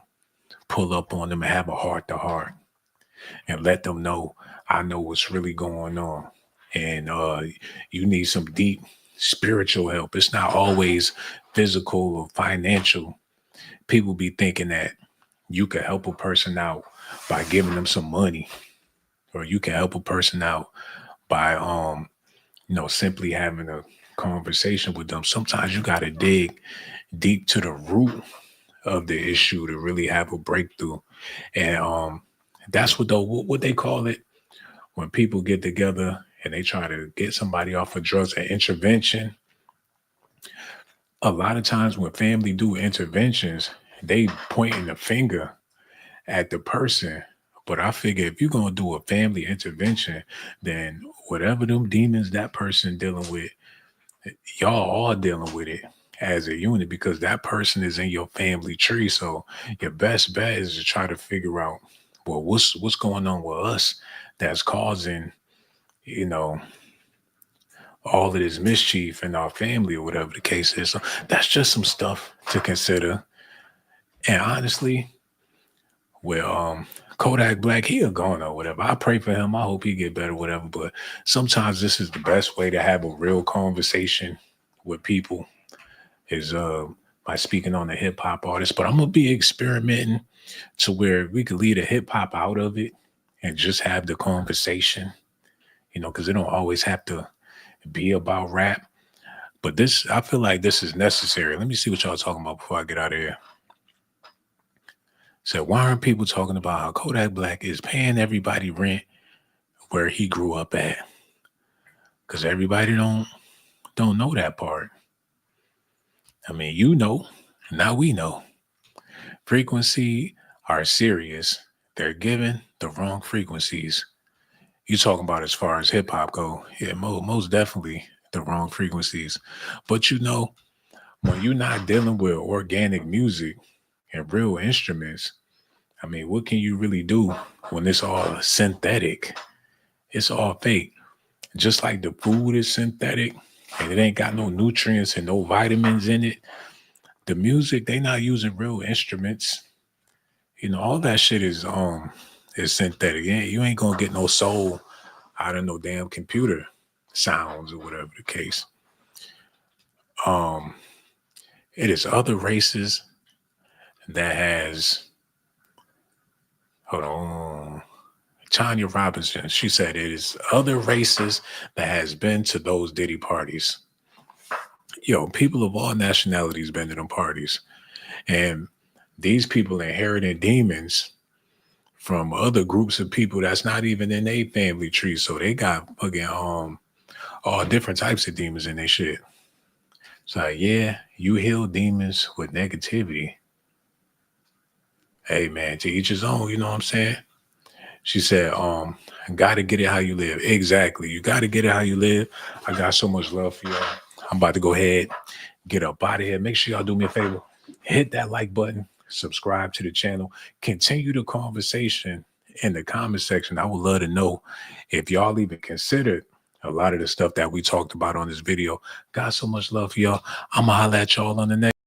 pull up on them and have a heart to heart and let them know, I know what's really going on. And you need some deep spiritual help. It's not always physical or financial. People be thinking that you can help a person out by giving them some money, or you can help a person out by simply having a conversation with them. Sometimes you got to dig deep to the root of the issue to really have a breakthrough. And that's what they call it when people get together and they try to get somebody off of drugs, an intervention. A lot of times when family do interventions, they pointing the finger at the person. But I figure if you're going to do a family intervention, then whatever them demons that person dealing with, y'all all dealing with it as a unit, because that person is in your family tree. So your best bet is to try to figure out, well, what's going on with us that's causing, all of this mischief in our family, or whatever the case is. So that's just some stuff to consider. And honestly, well, Kodak Black, he a goner or whatever. I pray for him. I hope he get better, whatever. But sometimes this is the best way to have a real conversation with people is by speaking on a hip hop artist. But I'm gonna be experimenting to where we could leave the hip hop out of it and just have the conversation, because it don't always have to be about rap. But this, I feel like this is necessary. Let me see what y'all talking about before I get out of here. So why aren't people talking about how Kodak Black is paying everybody rent where he grew up at? Because everybody don't know that part. I mean, now we know. Frequency are serious. They're given the wrong frequencies. You talking about as far as hip hop go? Yeah, most definitely the wrong frequencies. But when you're not dealing with organic music and real instruments, I mean, what can you really do when it's all synthetic? It's all fake. Just like the food is synthetic and it ain't got no nutrients and no vitamins in it. The music, they not using real instruments. All that shit is synthetic. You ain't gonna get no soul out of no damn computer sounds or whatever the case. It is other races that has, hold on, Tanya Robinson, she said it is other races that has been to those Diddy parties. Yo, people of all nationalities been to them parties. And these people inherited demons from other groups of people that's not even in their family tree. So they got fucking all different types of demons in their shit. So yeah, you heal demons with negativity. Hey man, to each his own, you know what I'm saying? She said, gotta get it how you live. Exactly. You gotta get it how you live. I got so much love for y'all. I'm about to go ahead, get up out of here. Make sure y'all do me a favor. Hit that like button, subscribe to the channel, continue the conversation in the comment section. I would love to know if y'all even considered a lot of the stuff that we talked about on this video. Got so much love for y'all. I'm gonna holla at y'all on the next.